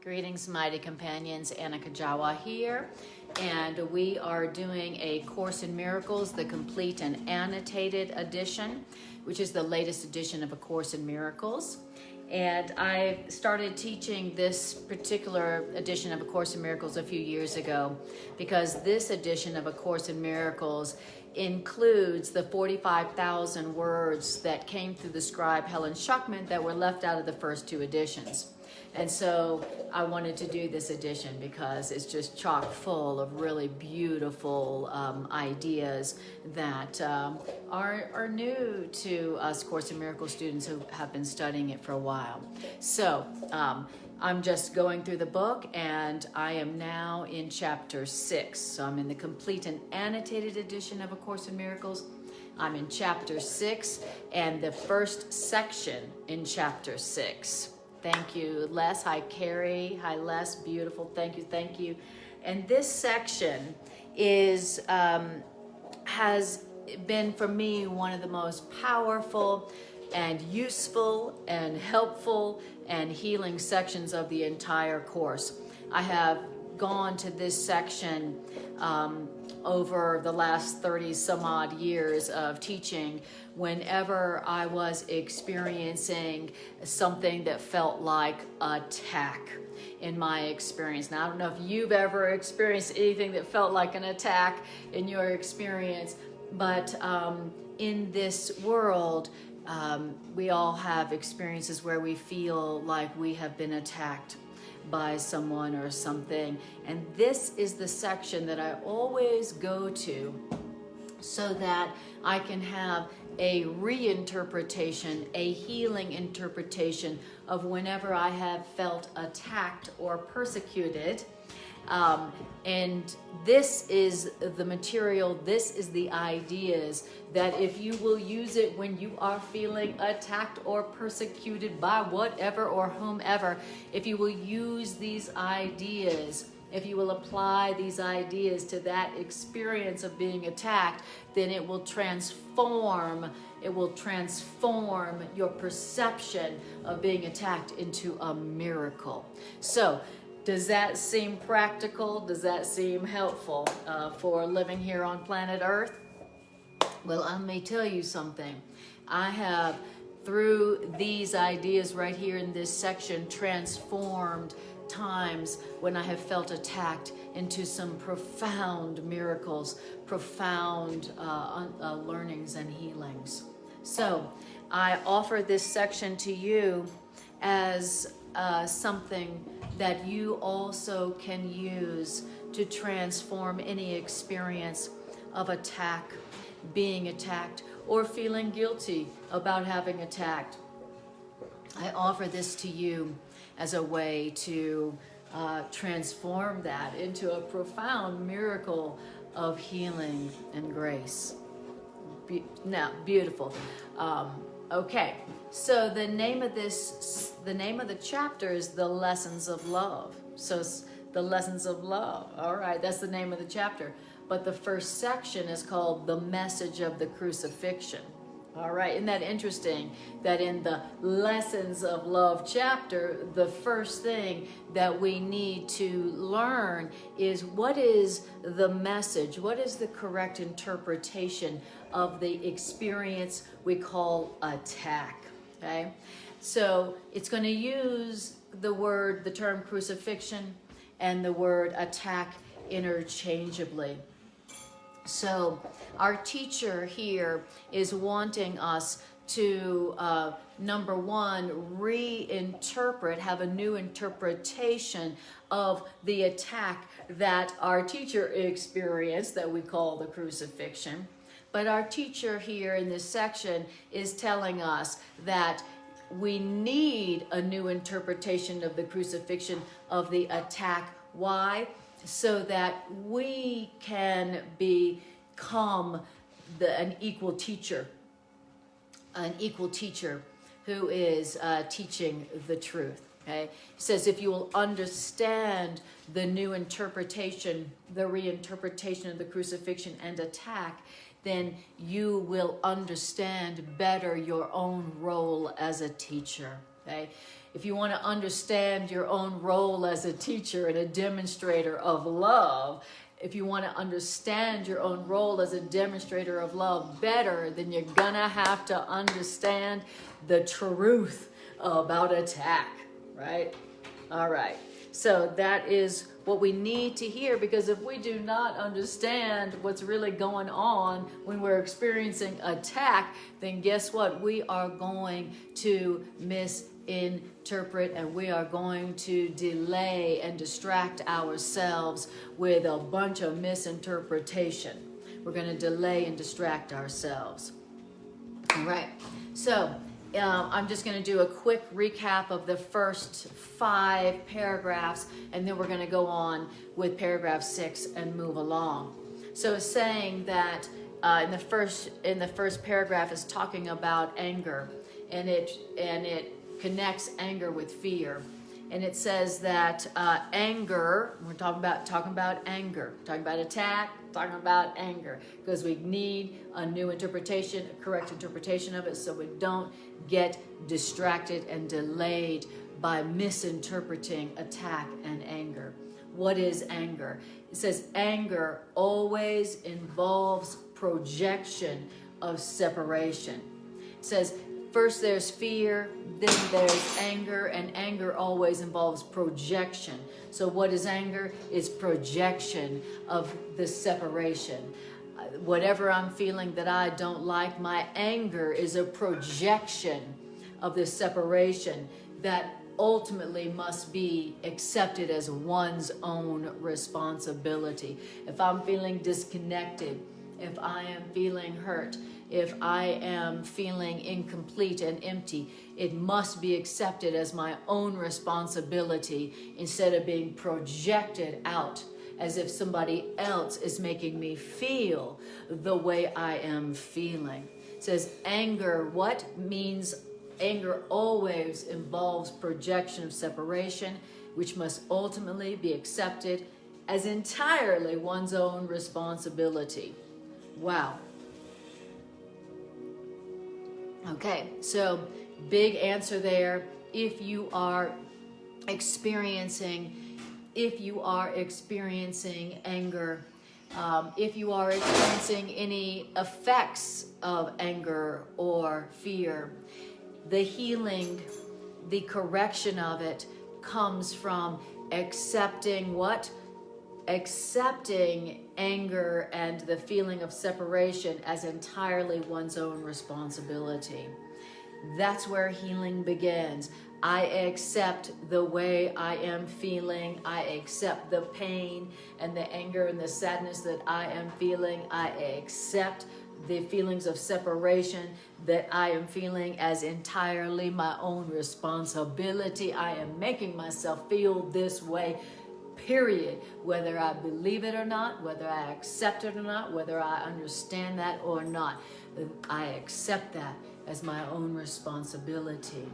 Greetings, mighty companions. Anna Kujawa here, and we are doing a Course in Miracles, the complete and annotated edition, which is the latest edition of A Course in Miracles. And I started teaching this particular edition of A Course in Miracles a few years ago because this edition of A Course in Miracles includes the 45,000 words that came through the scribe Helen Schuckman that were left out of the first two editions. And so I wanted to do this edition because it's just chock full of really beautiful ideas that are new to us Course in Miracles students who have been studying it for a while. So I'm just going through the book, and I am now in chapter 6. So I'm in the complete and annotated edition of A Course in Miracles. I'm in chapter 6 and the first section in chapter 6. Thank you, Les. Hi, Carrie. Hi, Les. Beautiful. Thank you. Thank you. And this section is has been for me one of the most powerful and useful and helpful and healing sections of the entire course. I have gone to this section over the last 30 some odd years of teaching whenever I was experiencing something that felt like attack in my experience. Now, I don't know if you've ever experienced anything that felt like an attack in your experience, but in this world, we all have experiences where we feel like we have been attacked by someone or something. And this is the section that I always go to so that I can have a reinterpretation, a healing interpretation of whenever I have felt attacked or persecuted. And this is the material, this is the ideas that if you will use it when you are feeling attacked or persecuted by whatever or whomever, if you will use these ideas, if you will apply these ideas to that experience of being attacked, then it will transform your perception of being attacked into a miracle. So, does that seem practical? Does that seem helpful for living here on planet Earth? Well, let me tell you something. I have, through these ideas right here in this section, transformed times when I have felt attacked into some profound miracles, profound learnings and healings. So I offer this section to you as something that you also can use to transform any experience of attack, being attacked, or feeling guilty about having attacked. I offer this to you as a way to transform that into a profound miracle of healing and grace. Now, beautiful. Okay, so the name of the chapter is The Lessons of Love. So it's The Lessons of Love. All right, that's the name of the chapter. But the first section is called The Message of the Crucifixion. All right, isn't that interesting that in the Lessons of Love chapter, the first thing that we need to learn is what is the message, what is the correct interpretation of the experience we call attack, okay? So it's going to use the term crucifixion and the word attack interchangeably. So our teacher here is wanting us to, number one, have a new interpretation of the attack that our teacher experienced that we call the crucifixion. But our teacher here in this section is telling us that we need a new interpretation of the crucifixion, of the attack. Why? So that we can become an equal teacher who is teaching the truth. Okay? It says if you will understand the new interpretation, the reinterpretation of the crucifixion and attack, then you will understand better your own role as a teacher. Okay? if you want to understand your own role as a teacher and a demonstrator of love, if you want to understand your own role as a demonstrator of love better, then you're gonna have to understand the truth about attack, right? All right. So that is what we need to hear, because if we do not understand what's really going on when we're experiencing attack, then guess what? We are going to misinterpret, and we are going to delay and distract ourselves with a bunch of misinterpretation. We're going to delay and distract ourselves. All right. So I'm just going to do a quick recap of the first 5 paragraphs, and then we're going to go on with paragraph 6 and move along. So it's saying that in the first paragraph is talking about anger, and it connects anger with fear. And it says that anger, we're talking about anger, talking about attack, talking about anger, because we need a new interpretation, a correct interpretation of it, so we don't get distracted and delayed by misinterpreting attack and anger. What is anger? It says anger always involves projection of separation. It says first there's fear, then there's anger, and anger always involves projection. So what is anger? It's projection of the separation. Whatever I'm feeling that I don't like, my anger is a projection of the separation that ultimately must be accepted as one's own responsibility. If I'm feeling disconnected, if I am feeling hurt, if I am feeling incomplete and empty, it must be accepted as my own responsibility instead of being projected out as if somebody else is making me feel the way I am feeling. It says anger, what means anger always involves projection of separation, which must ultimately be accepted as entirely one's own responsibility. Wow. Okay, so big answer there. If you are experiencing anger, if you are experiencing any effects of anger or fear, the healing, the correction of it comes from accepting what? Accepting anger and the feeling of separation as entirely one's own responsibility. That's where healing begins. I accept the way I am feeling. I accept the pain and the anger and the sadness that I am feeling. I accept the feelings of separation that I am feeling as entirely my own responsibility. I am making myself feel this way, period. Whether I believe it or not, whether I accept it or not, whether I understand that or not, I accept that as my own responsibility.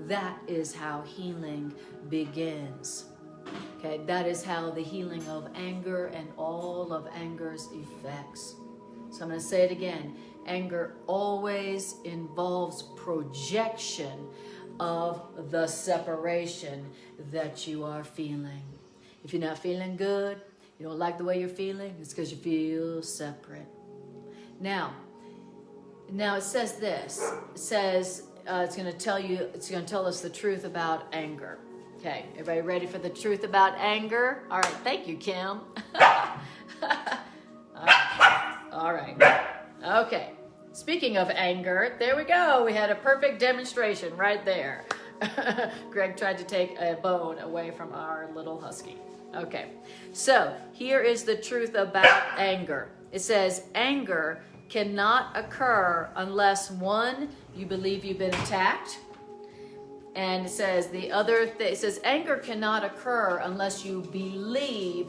That is how healing begins. Okay, that is how the healing of anger and all of anger's effects. So I'm going to say it again. Anger always involves projection of the separation that you are feeling. If you're not feeling good, you don't like the way you're feeling, it's because you feel separate. Now it says this. It says it's going to tell us the truth about anger. Okay, everybody ready for the truth about anger? All right, thank you, Kim. All right. Okay. Speaking of anger, there we go. We had a perfect demonstration right there. Greg tried to take a bone away from our little husky. Okay. So here is the truth about anger. It says anger cannot occur unless, one, you believe you've been attacked. And it says it says anger cannot occur unless you believe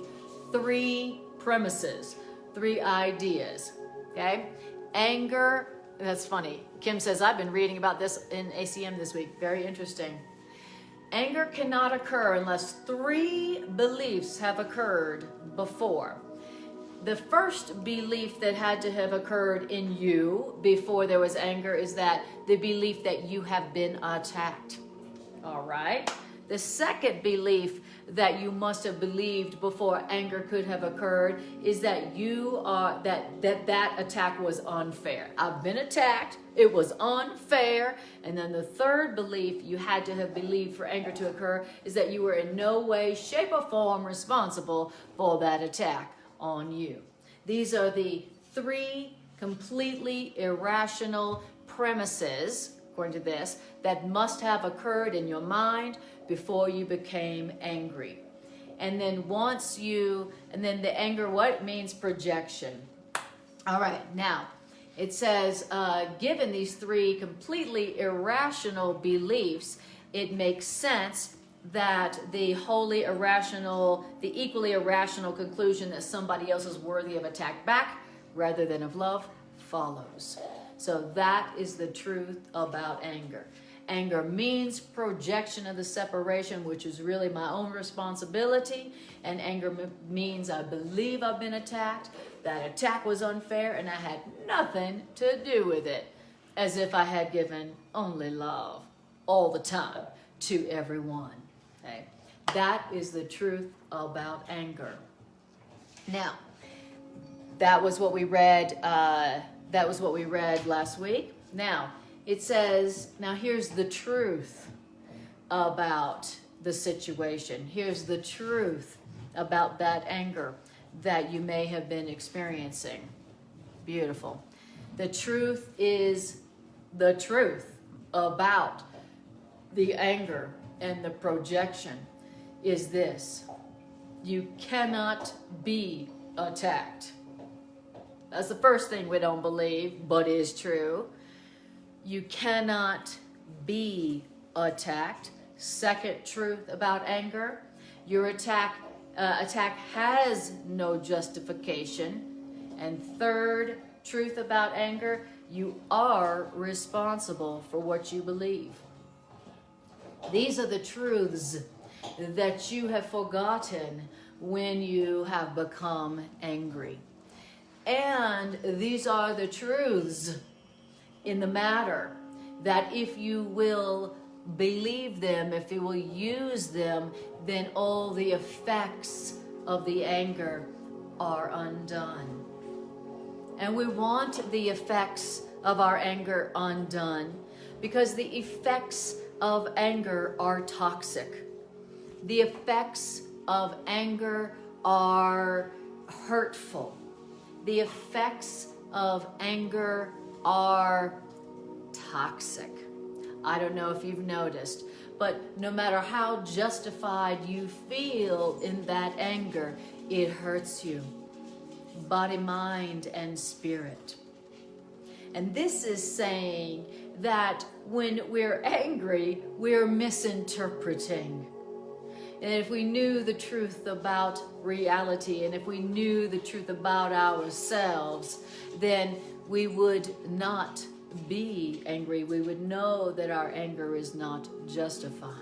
3 premises, 3 ideas. Okay? Anger, that's funny. Kim says, I've been reading about this in ACIM this week. Very interesting. Anger cannot occur unless 3 beliefs have occurred before. The first belief that had to have occurred in you before there was anger is that the belief that you have been attacked. All right. The second belief that you must have believed before anger could have occurred is that that attack was unfair. I've been attacked. It was unfair. And then the third belief you had to have believed for anger to occur is that you were in no way, shape, or form responsible for that attack on you. These are the three completely irrational premises, according to this, that must have occurred in your mind before you became angry. And then the anger, what means projection. All right, now it says, given these three completely irrational beliefs, it makes sense that the equally irrational conclusion that somebody else is worthy of attack back rather than of love follows. So that is the truth about anger. Anger means projection of the separation, which is really my own responsibility. And anger means I believe I've been attacked. That attack was unfair and I had nothing to do with it. As if I had given only love all the time to everyone. Okay? That is the truth about anger. Now, that was what we read. That was what we read last week. Now, it says, now here's the truth about the situation. Here's the truth about that anger that you may have been experiencing. Beautiful. The truth is the truth about the anger and the projection is this. You cannot be attacked. That's the first thing we don't believe, but is true. You cannot be attacked. Second truth about anger, your attack has no justification. And third truth about anger, you are responsible for what you believe. These are the truths that you have forgotten when you have become angry. And these are the truths in the matter that if you will believe them, if you will use them, then all the effects of the anger are undone. And we want the effects of our anger undone because the effects of anger are toxic. The effects of anger are hurtful. The effects of anger are toxic. I don't know if you've noticed, but no matter how justified you feel in that anger, it hurts you. Body, mind, and spirit. And this is saying that when we're angry, we're misinterpreting. And if we knew the truth about reality, and if we knew the truth about ourselves, then we would not be angry. We would know that our anger is not justified.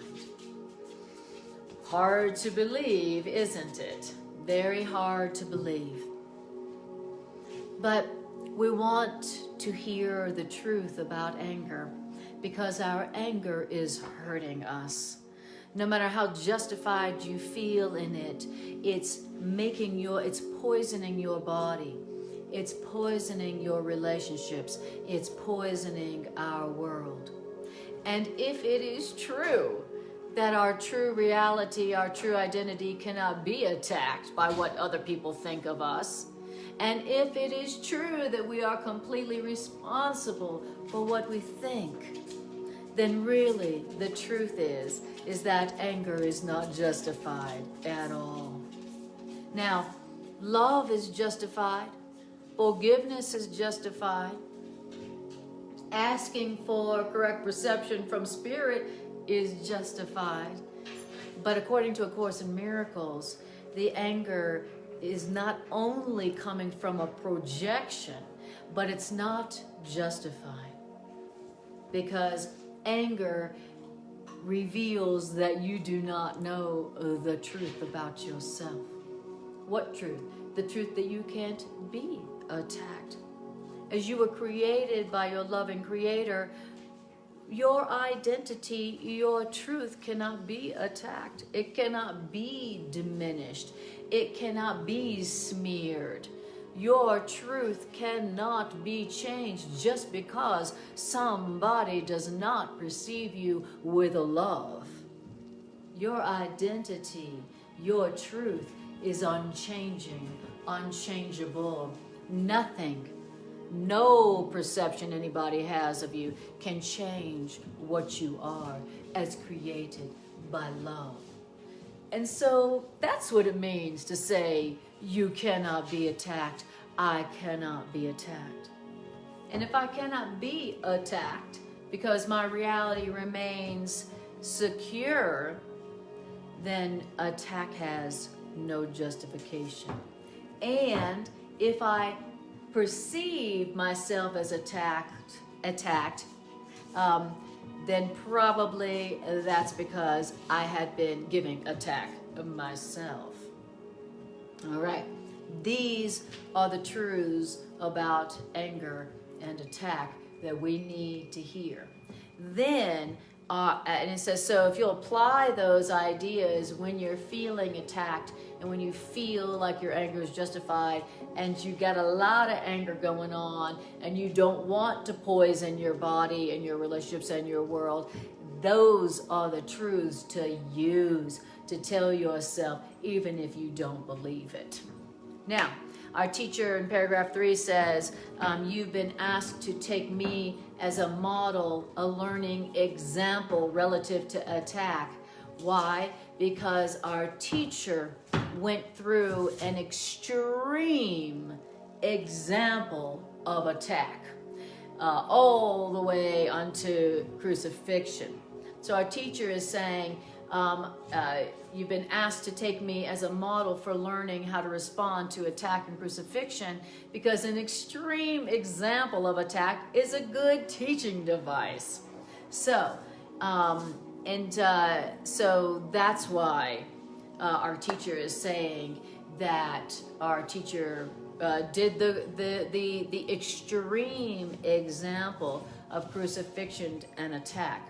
Hard to believe, isn't it? Very hard to believe. But we want to hear the truth about anger because our anger is hurting us. No matter how justified you feel in it, it's poisoning your body. It's poisoning your relationships. It's poisoning our world. And if it is true that our true reality, our true identity cannot be attacked by what other people think of us, and if it is true that we are completely responsible for what we think, then really the truth is that anger is not justified at all. Now, love is justified. Forgiveness is justified. Asking for correct perception from spirit is justified. But according to A Course in Miracles, the anger is not only coming from a projection, but it's not justified. Because anger reveals that you do not know the truth about yourself. What truth? The truth that you can't be attacked. As you were created by your loving Creator, your identity, your truth cannot be attacked. It cannot be diminished. It cannot be smeared. Your truth cannot be changed just because somebody does not perceive you with love. Your identity, your truth is unchanging, unchangeable. Nothing, no perception anybody has of you can change what you are as created by love. And so that's what it means to say, you cannot be attacked, I cannot be attacked. And if I cannot be attacked because my reality remains secure, then attack has no justification. And if I perceive myself as attacked, then probably that's because I had been giving attack of myself. All right, these are the truths about anger and attack that we need to hear. Then, and it says, so if you'll apply those ideas when you're feeling attacked and when you feel like your anger is justified and you got a lot of anger going on and you don't want to poison your body and your relationships and your world, those are the truths to use to tell yourself, even if you don't believe it. Now, our teacher in paragraph 3 says, you've been asked to take me as a model, a learning example relative to attack. Why? Because our teacher went through an extreme example of attack, all the way onto crucifixion. So our teacher is saying, you've been asked to take me as a model for learning how to respond to attack and crucifixion, because an extreme example of attack is a good teaching device. So, so that's why our teacher is saying that our teacher did the extreme example of crucifixion and attack.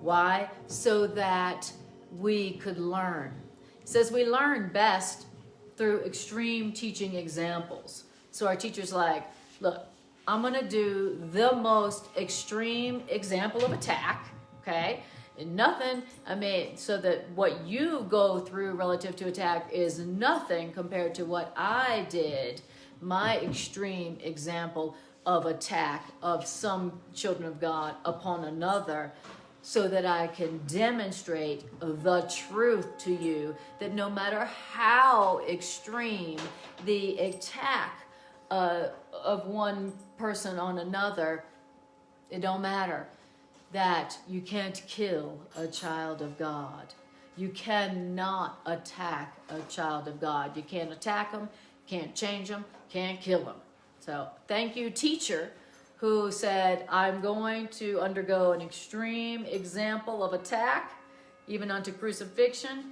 Why? So that we could learn. It says we learn best through extreme teaching examples. So our teacher's like, look, I'm going to do the most extreme example of attack, okay? And nothing, so that what you go through relative to attack is nothing compared to what I did, my extreme example of attack of some children of God upon another, so that I can demonstrate the truth to you, that no matter how extreme the attack of one person on another, it don't matter, that you can't kill a child of God. You cannot attack a child of God. You can't attack them, can't change them, can't kill them. So thank you, teacher, who said, I'm going to undergo an extreme example of attack, even unto crucifixion,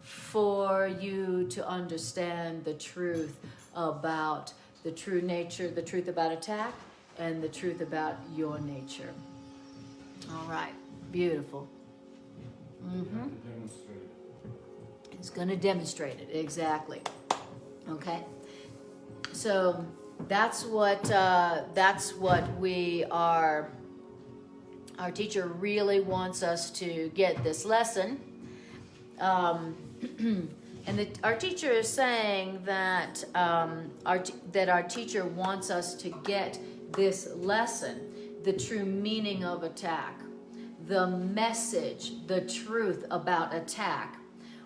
for you to understand the truth about the true nature, the truth about attack, and the truth about your nature. All right, beautiful. Mm-hmm. It's going to demonstrate it, exactly. Okay, so that's what we are. Our teacher really wants us to get this lesson, and our teacher is saying that our teacher wants us to get this lesson, the true meaning of attack, the message, the truth about attack.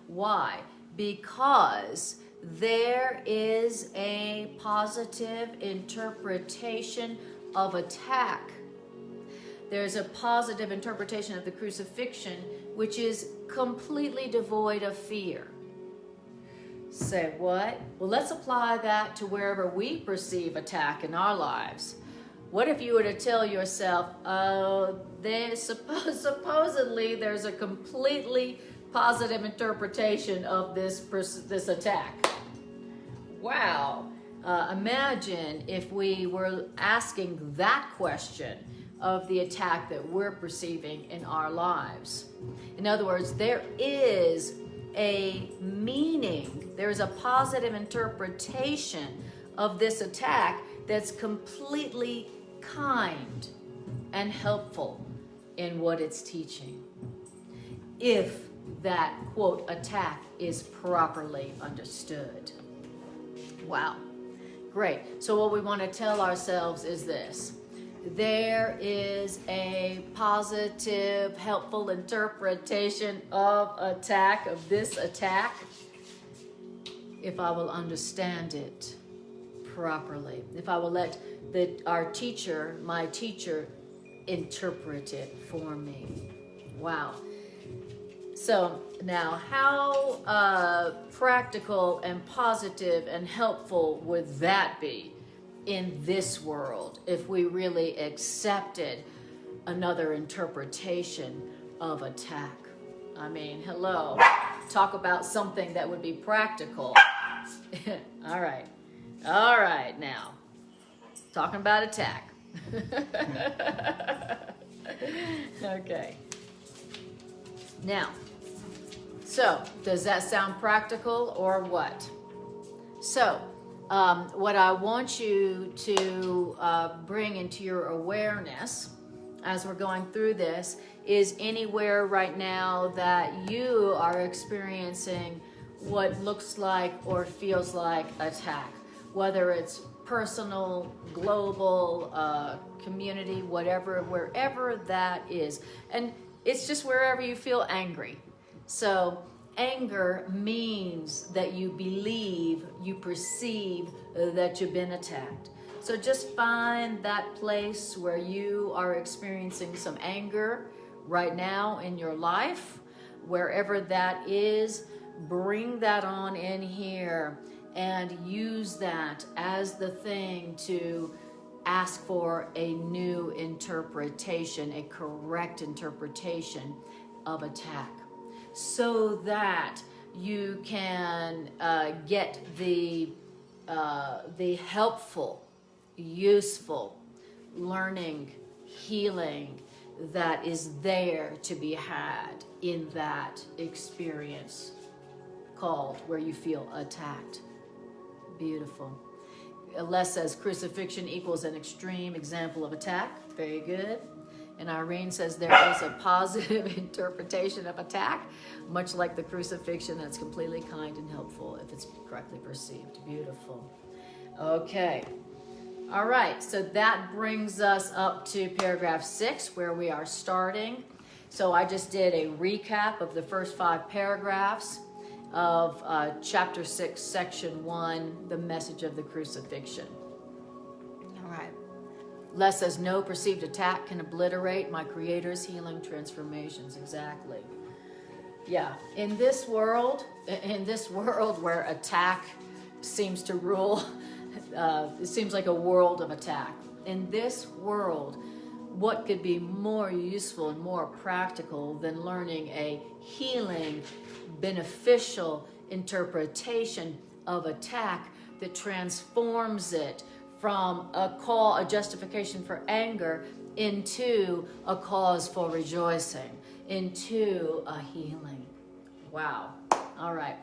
Why? Because there is a positive interpretation of attack. There's a positive interpretation of the crucifixion, which is completely devoid of fear. Say what? Well, let's apply that to wherever we perceive attack in our lives. What if you were to tell yourself, supposedly there's a completely positive interpretation of this attack? Wow. Imagine if we were asking that question of the attack that we're perceiving in our lives. In other words, there is a meaning, there's a positive interpretation of this attack that's completely kind and helpful in what it's teaching, if that, quote, attack is properly understood. Wow, great. So what we want to tell ourselves is this: there is a positive, helpful interpretation of this attack, if I will understand it properly, if I will let my teacher, interpret it for me. Wow. So now, how practical and positive and helpful would that be in this world if we really accepted another interpretation of attack? I mean, hello, talk about something that would be practical. All right, now, talking about attack. Okay. Now, so does that sound practical or what? So, what I want you to bring into your awareness as we're going through this is anywhere right now that you are experiencing what looks like or feels like attack, whether it's personal, global, community, whatever, wherever that is. And it's just wherever you feel angry. So anger means that you believe, you perceive that you've been attacked. So just find that place where you are experiencing some anger right now in your life. Wherever that is, bring that on in here and use that as the thing to ask for a new interpretation, a correct interpretation of attack, so that you can get the helpful, useful learning, healing that is there to be had in that experience called where you feel attacked. Beautiful. Les says crucifixion equals an extreme example of attack. Very good. And Irene says there is a positive interpretation of attack, much like the crucifixion, that's completely kind and helpful if it's correctly perceived. Beautiful. Okay. All right. So that brings us up to paragraph 6, where we are starting. So I just did a recap of the first 5 paragraphs of chapter 6, section 1, the message of the crucifixion. All right. Les says, no perceived attack can obliterate my Creator's healing transformations. Exactly. Yeah. In this world where attack seems to rule, it seems like a world of attack. In this world, what could be more useful and more practical than learning a healing, beneficial interpretation of attack that transforms it from a justification for anger into a cause for rejoicing, into a healing. Wow. All right.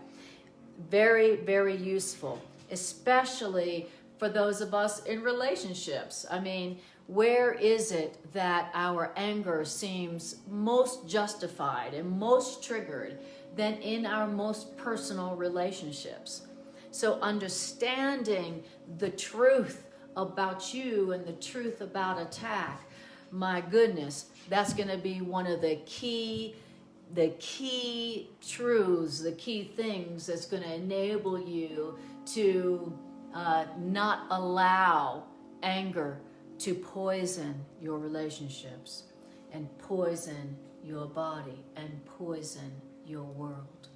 Very, very useful, especially for those of us in relationships. I mean, where is it that our anger seems most justified and most triggered than in our most personal relationships? So understanding the truth about you and the truth about attack, my goodness, that's going to be one of the key truths, the key things that's going to enable you to not allow anger to poison your relationships and poison your body and poison your world.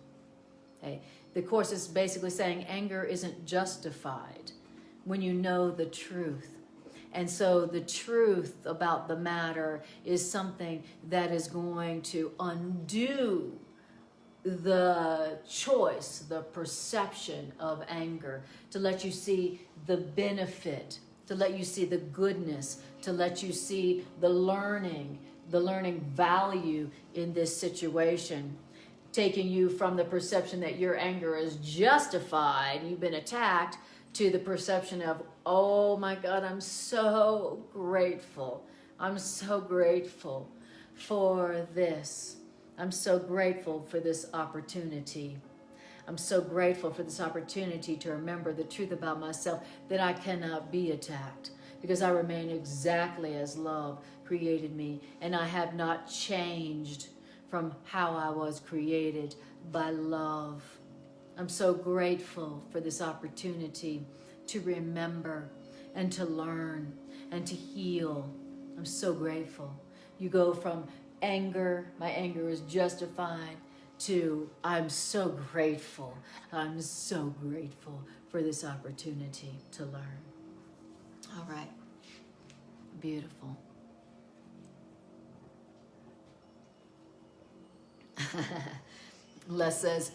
Okay? The Course is basically saying anger isn't justified when you know the truth. And so the truth about the matter is something that is going to undo the choice, the perception of anger, to let you see the benefit to let you see the goodness, to let you see the learning value in this situation, taking you from the perception that your anger is justified, you've been attacked, to the perception of, oh my God, I'm so grateful. I'm so grateful for this. I'm so grateful for this opportunity. I'm so grateful for this opportunity to remember the truth about myself, that I cannot be attacked because I remain exactly as love created me, and I have not changed from how I was created by love. I'm so grateful for this opportunity to remember and to learn and to heal. I'm so grateful. You go from anger, my anger is justified, to I'm so grateful. I'm so grateful for this opportunity to learn. All right. Beautiful. Les says,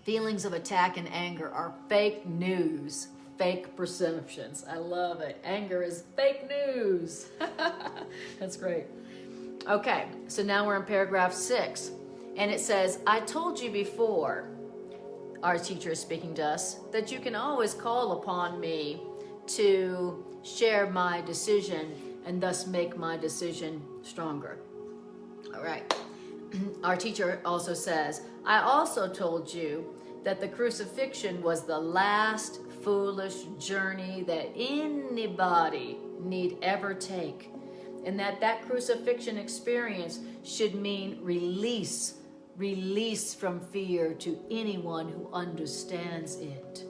feelings of attack and anger are fake news, fake perceptions. I love it. Anger is fake news. That's great. Okay, so now we're in paragraph 6. And it says, I told you before, our teacher is speaking to us, that you can always call upon me to share my decision and thus make my decision stronger. All right. Our teacher also says, I also told you that the crucifixion was the last foolish journey that anybody need ever take, and that crucifixion experience should mean release from fear to anyone who understands it.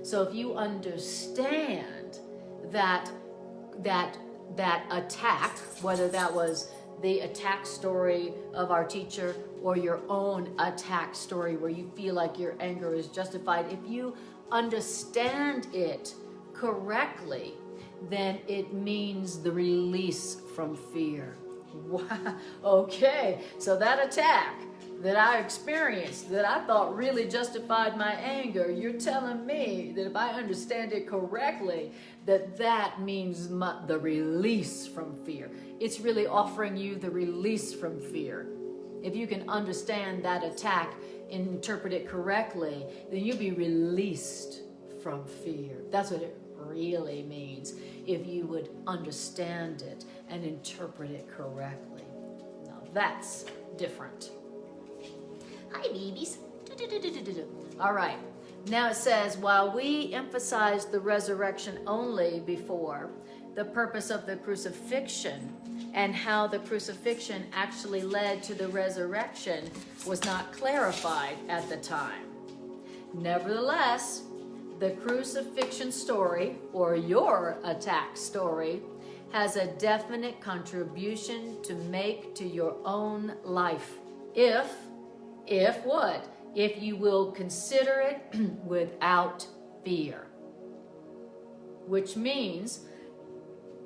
So if you understand that attack, whether that was the attack story of our teacher or your own attack story where you feel like your anger is justified, if you understand it correctly, then it means the release from fear. Wow. Okay, so that attack that I experienced, that I thought really justified my anger, you're telling me that if I understand it correctly, that means the release from fear. It's really offering you the release from fear. If you can understand that attack and interpret it correctly, then you'll be released from fear. That's what it really means, if you would understand it and interpret it correctly. Now that's different. Hi, babies. All right. Now it says, while we emphasized the resurrection only before, the purpose of the crucifixion and how the crucifixion actually led to the resurrection was not clarified at the time. Nevertheless, the crucifixion story, or your attack story, has a definite contribution to make to your own life. If what? If you will consider it without fear. Which means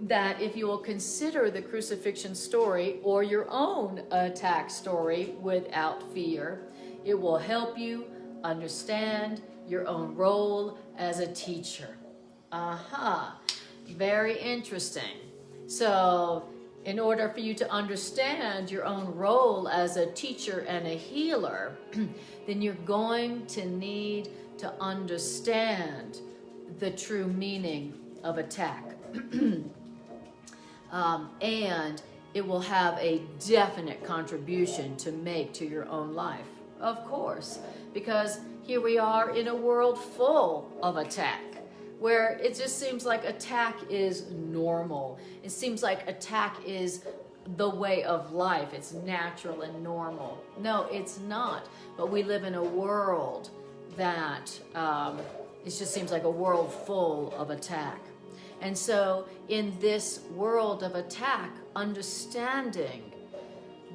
that if you will consider the crucifixion story or your own attack story without fear, it will help you understand your own role as a teacher. Aha, very interesting. So in order for you to understand your own role as a teacher and a healer, then you're going to need to understand the true meaning of attack. And it will have a definite contribution to make to your own life. Of course, because here we are in a world full of attack, where it just seems like attack is normal. It seems like attack is the way of life. It's natural and normal. No, it's not. But we live in a world that it just seems like a world full of attack. And so in this world of attack, understanding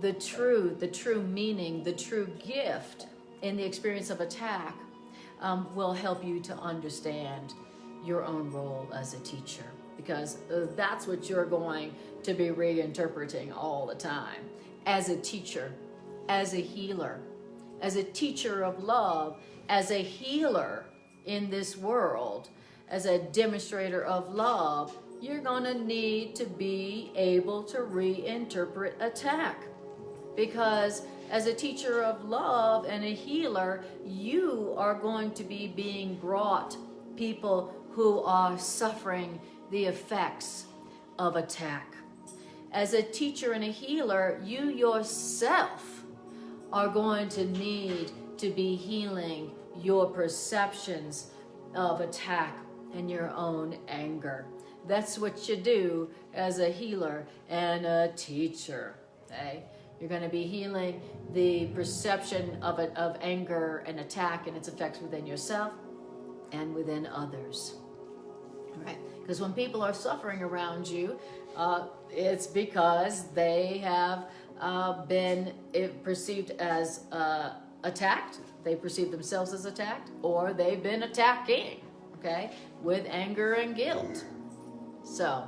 the true meaning, the true gift in the experience of attack will help you to understand your own role as a teacher, because that's what you're going to be reinterpreting all the time. As a teacher, as a healer, as a teacher of love, as a healer in this world, as a demonstrator of love, you're going to need to be able to reinterpret attack. Because as a teacher of love and a healer, you are going to be being brought people who are suffering the effects of attack. As a teacher and a healer, you yourself are going to need to be healing your perceptions of attack and your own anger. That's what you do as a healer and a teacher. Okay? You're going to be healing the perception of anger and attack and its effects within yourself and within others. All right? Because when people are suffering around you, it's because they have been perceived as attacked. They perceive themselves as attacked, or they've been attacking, okay, with anger and guilt. So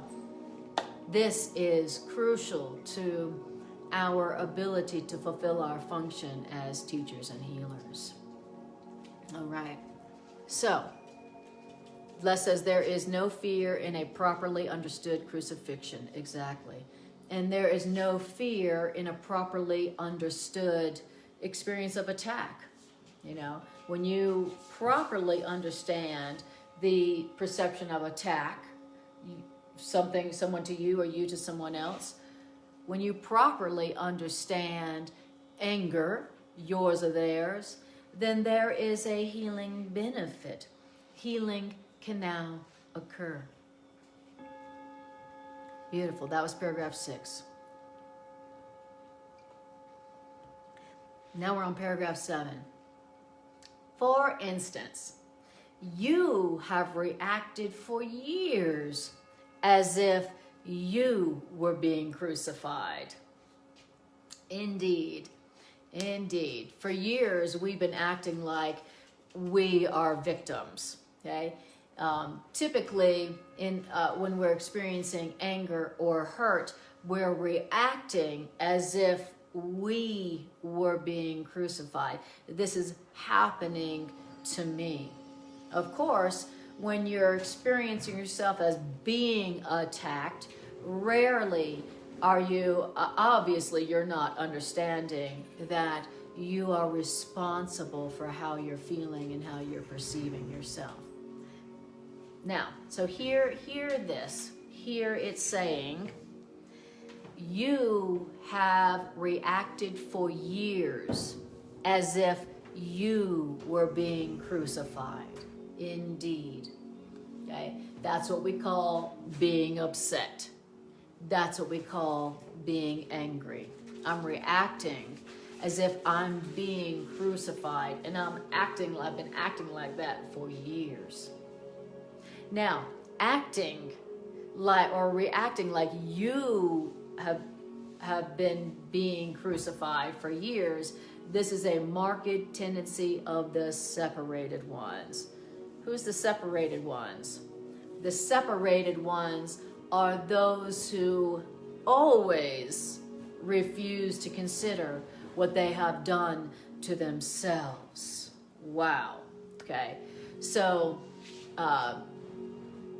this is crucial to our ability to fulfill our function as teachers and healers. All right. So Les says there is no fear in a properly understood crucifixion. Exactly. And there is no fear in a properly understood experience of attack. You know, when you properly understand the perception of attack, someone to you or you to someone else, when you properly understand anger, yours or theirs, then there is a healing benefit. Healing can now occur. Beautiful. That was paragraph 6. Now we're on paragraph 7. For instance, you have reacted for years as if you were being crucified. Indeed, indeed. For years, we've been acting like we are victims, okay? Typically, when we're experiencing anger or hurt, we're reacting as if we were being crucified. This is happening to me. Of course, when you're experiencing yourself as being attacked, rarely are you, obviously you're not understanding that you are responsible for how you're feeling and how you're perceiving yourself. Now, so hear this. Here it's saying, you have reacted for years as if you were being crucified. Indeed. Okay? That's what we call being upset. That's what we call being angry. I'm reacting as if I'm being crucified, and I've been acting like that for years. Now, acting like or reacting like you have been being crucified for years, this is a marked tendency of the separated ones. Who's the separated ones? The separated ones are those who always refuse to consider what they have done to themselves. Wow. Okay. So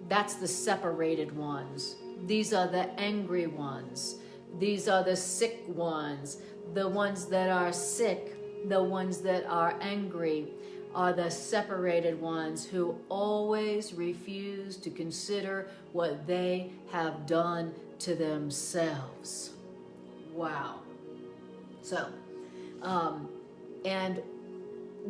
that's the separated ones. These are the angry ones. These are the sick ones. The ones that are sick, the ones that are angry, are the separated ones who always refuse to consider what they have done to themselves. Wow. So, and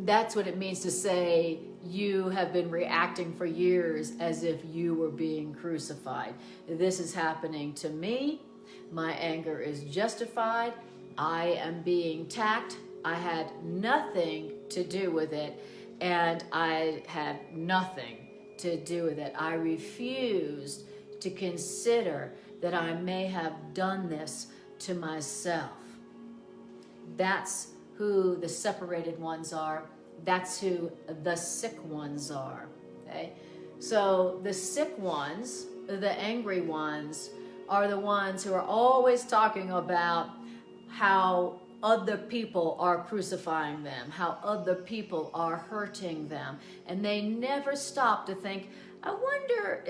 that's what it means to say you have been reacting for years as if you were being crucified. This is happening to me. My anger is justified. I am being attacked. I had nothing to do with it, and I had nothing to do with it. I refused to consider that I may have done this to myself. That's who the separated ones are. That's who the sick ones are. Okay? So the sick ones, the angry ones, are the ones who are always talking about how other people are crucifying them, how other people are hurting them. And they never stop to think, I wonder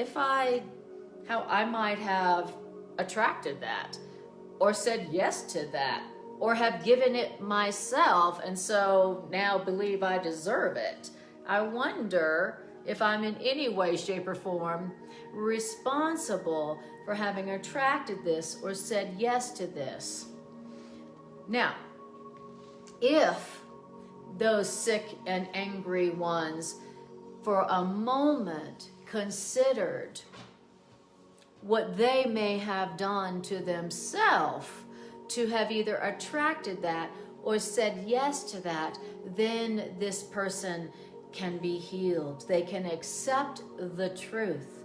how I might have attracted that, or said yes to that, or have given it myself, and so now believe I deserve it. I wonder if I'm in any way, shape, or form responsible for having attracted this or said yes to this. Now, if those sick and angry ones for a moment considered what they may have done to themselves to have either attracted that or said yes to that, then this person can be healed. They can accept the truth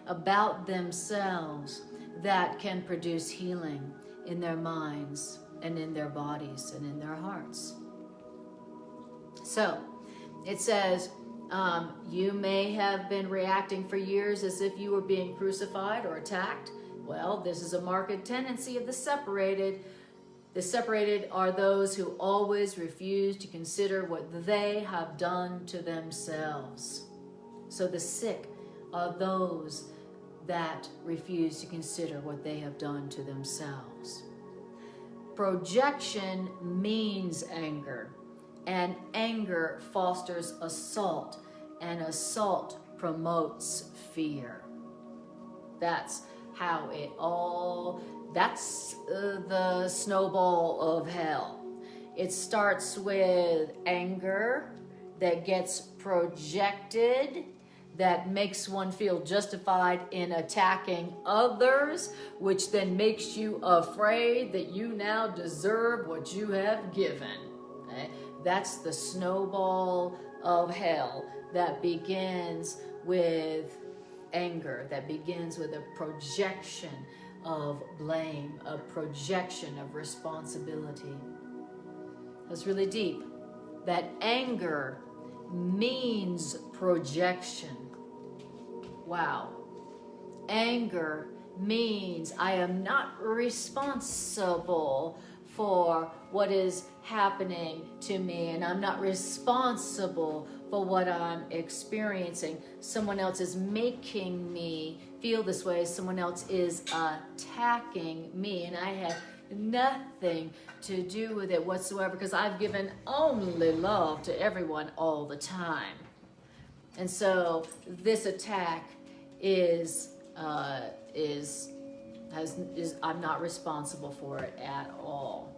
about themselves that can produce healing in their minds and in their bodies and in their hearts. So it says, you may have been reacting for years as if you were being crucified or attacked. Well, this is a marked tendency of the separated. The separated are those who always refuse to consider what they have done to themselves. So the sick are those that refuse to consider what they have done to themselves. Projection means anger, and anger fosters assault, and assault promotes fear. That's how it all, that's the snowball of hell. It starts with anger that gets projected, that makes one feel justified in attacking others, which then makes you afraid that you now deserve what you have given. Okay? That's the snowball of hell that begins with anger, that begins with a projection of blame, a projection of responsibility. That's really deep. That anger means projection. Wow. Anger means I am not responsible for what is happening to me, and I'm not responsible for what I'm experiencing. Someone else is making me feel this way. Someone else is attacking me, and I have nothing to do with it whatsoever because I've given only love to everyone all the time. And so this attack is I'm not responsible for it at all.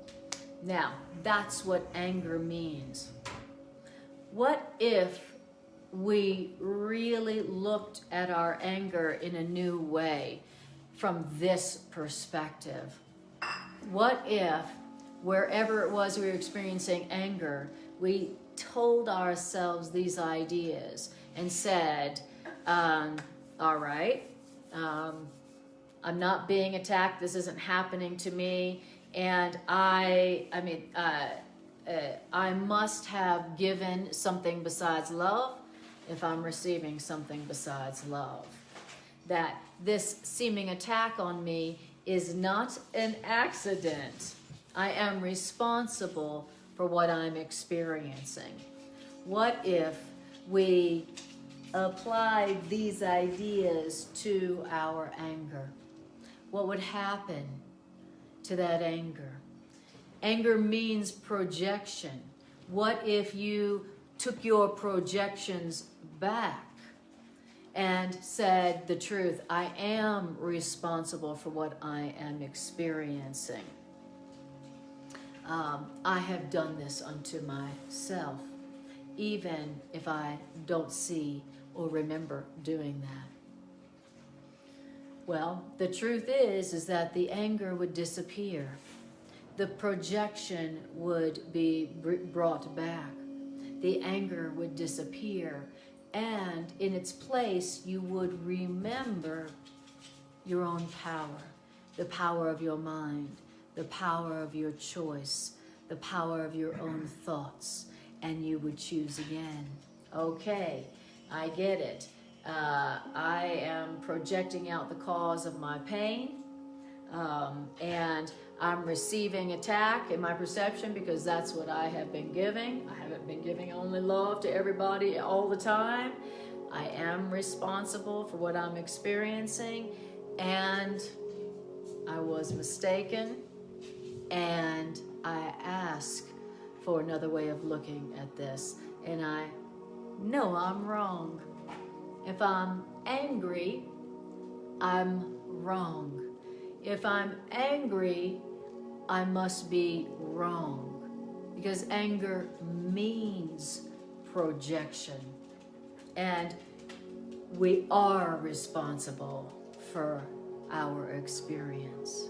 Now, that's what anger means. What if we really looked at our anger in a new way from this perspective? What if, wherever it was we were experiencing anger, we told ourselves these ideas and said, all right, I'm not being attacked, this isn't happening to me, and I must have given something besides love if I'm receiving something besides love. That this seeming attack on me is not an accident. I am responsible for what I'm experiencing. What if we applied these ideas to our anger? What would happen to that anger? Anger means projection. What if you took your projections back and said the truth? I am responsible for what I am experiencing. I have done this unto myself, even if I don't see or remember doing that. Well, the truth is that the anger would disappear. The projection would be brought back. The anger would disappear. And in its place, you would remember your own power, the power of your mind, the power of your choice, the power of your own thoughts, and you would choose again. Okay, I get it. I am projecting out the cause of my pain, and I'm receiving attack in my perception because that's what I have been giving. I haven't been giving only love to everybody all the time. I am responsible for what I'm experiencing, and I was mistaken, and I ask for another way of looking at this, and I know I'm wrong. If I'm angry, I'm wrong. If I'm angry, I must be wrong, because anger means projection, and we are responsible for our experience.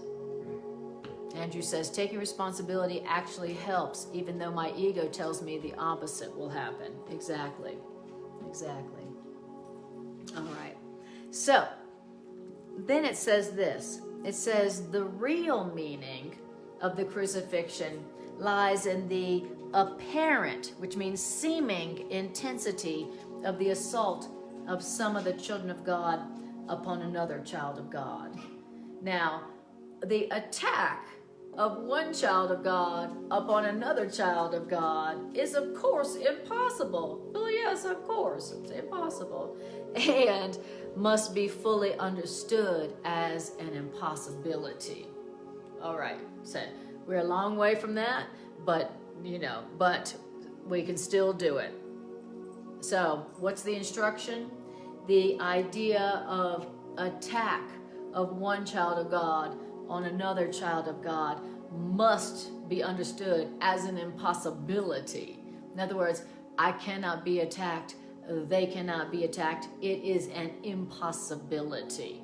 Andrew says, taking responsibility actually helps, even though my ego tells me the opposite will happen. Exactly. All right. So, then it says this. It says, the real meaning of the crucifixion lies in the apparent, which means seeming, intensity of the assault of some of the children of God upon another child of God. Now, the attack of one child of God upon another child of God is, of course, impossible. Oh, yes, of course, it's impossible. And must be fully understood as an impossibility. All right, so we're a long way from that, but we can still do it. So what's the instruction? The idea of attack of one child of God on another child of God must be understood as an impossibility. In other words, I cannot be attacked, they cannot be attacked. It is an impossibility.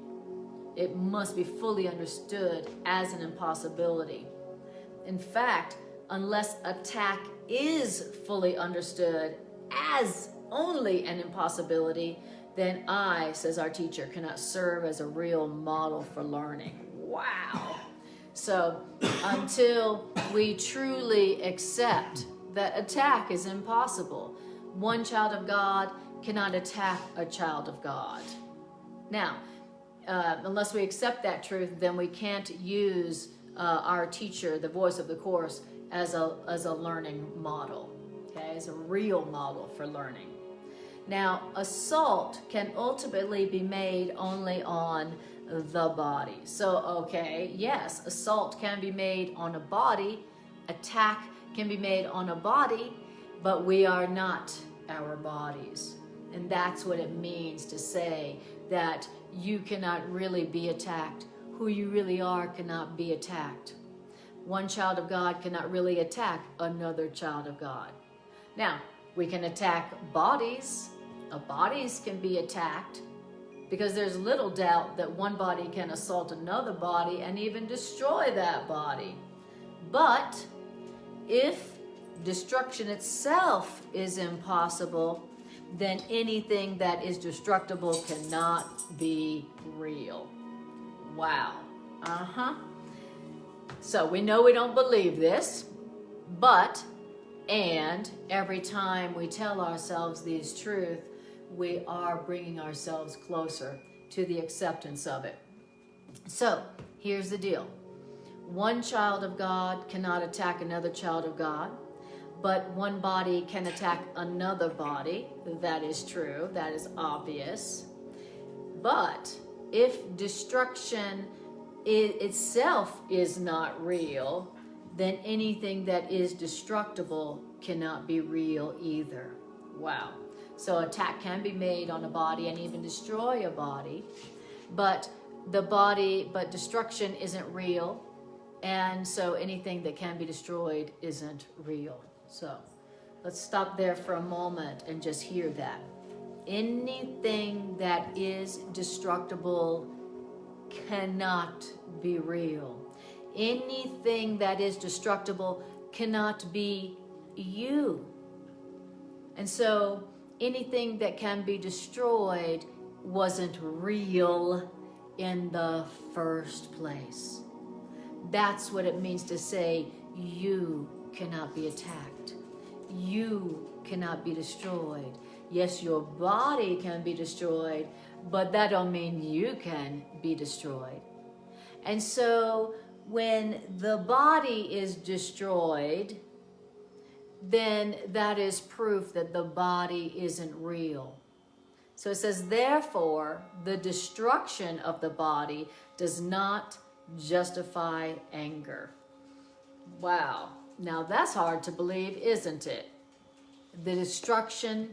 It must be fully understood as an impossibility. In fact, unless attack is fully understood as only an impossibility, then I, says our teacher, cannot serve as a real model for learning. Wow. So until we truly accept that attack is impossible, one child of God cannot attack a child of God. Now, unless we accept that truth, then we can't use our teacher, the voice of the course, as a learning model, okay, as a real model for learning. Now, assault can ultimately be made only on the body. So, okay, yes, assault can be made on a body, attack can be made on a body, but we are not our bodies. And that's what it means to say that you cannot really be attacked. Who you really are cannot be attacked. One child of God cannot really attack another child of God. Now, we can attack bodies. Bodies can be attacked, because there's little doubt that one body can assault another body and even destroy that body. But if destruction itself is impossible, then anything that is destructible cannot be real. Wow. So we know we don't believe this, and every time we tell ourselves these truths, we are bringing ourselves closer to the acceptance of it. So here's the deal. One child of God cannot attack another child of God, but one body can attack another body. That is true. That is obvious. But if destruction itself is not real, then anything that is destructible cannot be real either. Wow. So attack can be made on a body and even destroy a body, but destruction isn't real, and so anything that can be destroyed isn't real. So let's stop there for a moment and just hear that. Anything that is destructible cannot be real. Anything that is destructible cannot be you. And so anything that can be destroyed wasn't real in the first place. That's what it means to say you cannot be attacked. You cannot be destroyed. Yes, your body can be destroyed, but that don't mean you can be destroyed. And so when the body is destroyed, then that is proof that the body isn't real. So it says, therefore, the destruction of the body does not justify anger. Wow. Now that's hard to believe, isn't it? The destruction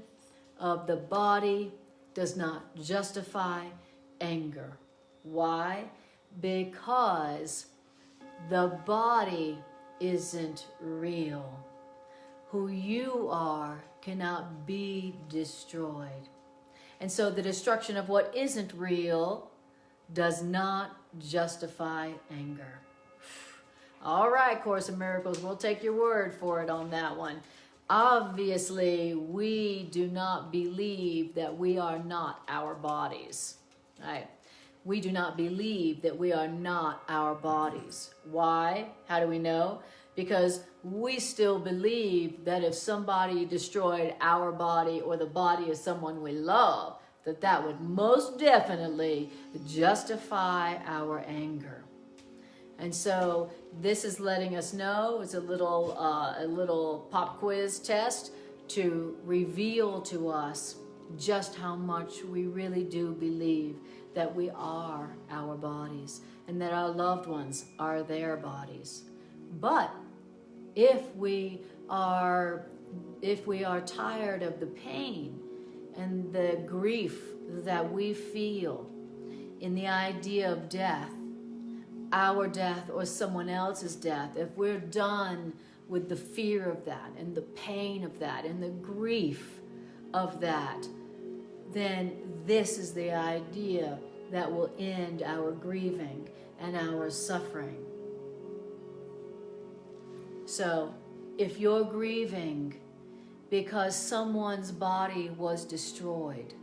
of the body does not justify anger. Why? Because the body isn't real. Who you are cannot be destroyed. And so the destruction of what isn't real does not justify anger. All right, Course in Miracles, we'll take your word for it on that one. Obviously, we do not believe that we are not our bodies, right? We do not believe that we are not our bodies. Why? How do we know? Because we still believe that if somebody destroyed our body or the body of someone we love, that would most definitely justify our anger. And so this is letting us know, it's a little pop quiz test to reveal to us just how much we really do believe that we are our bodies and that our loved ones are their bodies. But if we are tired of the pain and the grief that we feel in the idea of death, our death or someone else's death, if we're done with the fear of that and the pain of that and the grief of that, then this is the idea that will end our grieving and our suffering. So if you're grieving because someone's body was destroyed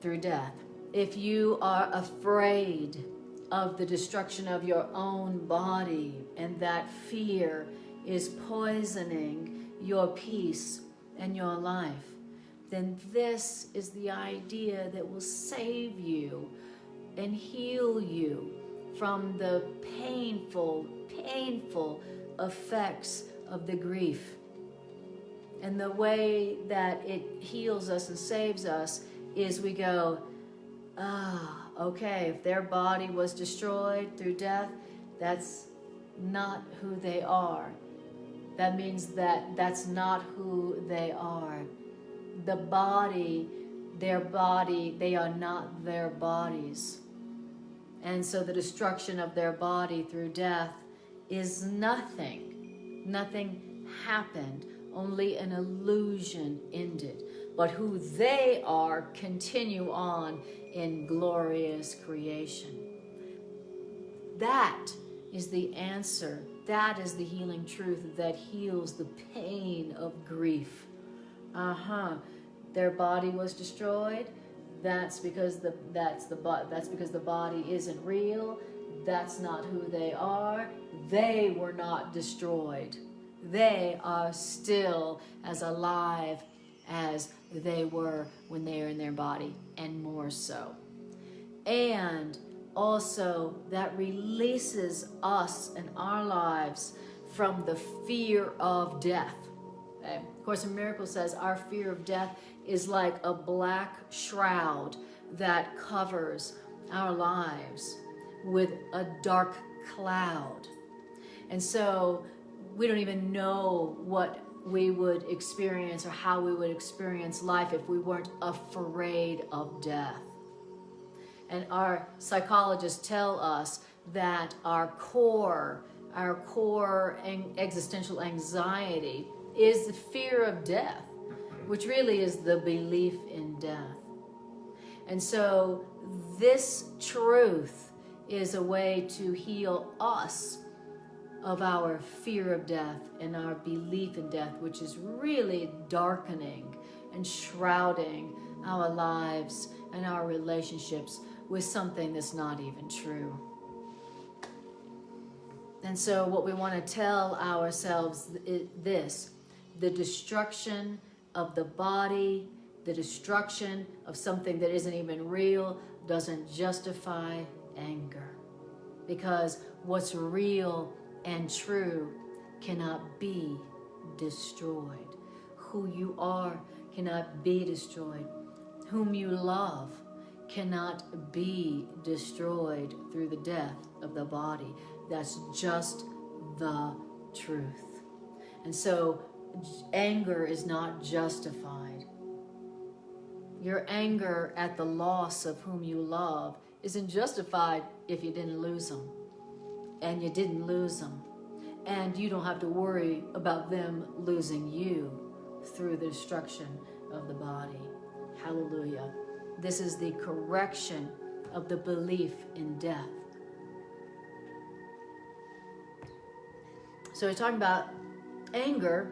through death, if you are afraid of the destruction of your own body and that fear is poisoning your peace and your life, then this is the idea that will save you and heal you from the painful effects of the grief. And the way that it heals us and saves us is we go, okay, if their body was destroyed through death, that's not who they are. That means that that's not who they are. The body, their body, they are not their bodies. And so the destruction of their body through death is nothing. Nothing happened. Only an illusion ended. But who they are continue on in glorious creation. That is the answer. That is the healing truth that heals the pain of grief. Their body was destroyed. That's because the body isn't real. That's not who they are. They were not destroyed. They are still as alive as they were when they are in their body, and more so. And also that releases us and our lives from the fear of death. Okay? Course in Miracles says our fear of death is like a black shroud that covers our lives with a dark cloud. And so we don't even know what we would experience or how we would experience life if we weren't afraid of death. And our psychologists tell us that our core existential anxiety is the fear of death, which really is the belief in death. And so this truth is a way to heal us of our fear of death and our belief in death, which is really darkening and shrouding our lives and our relationships with something that's not even true. And so what we want to tell ourselves is this: the destruction of the body, the destruction of something that isn't even real doesn't justify anger. Because what's real and true cannot be destroyed. Who you are cannot be destroyed. Whom you love cannot be destroyed through the death of the body. That's just the truth. And so anger is not justified. Your anger at the loss of whom you love isn't justified if you didn't lose them. And you didn't lose them. And you don't have to worry about them losing you through the destruction of the body. Hallelujah. This is the correction of the belief in death. So we're talking about anger,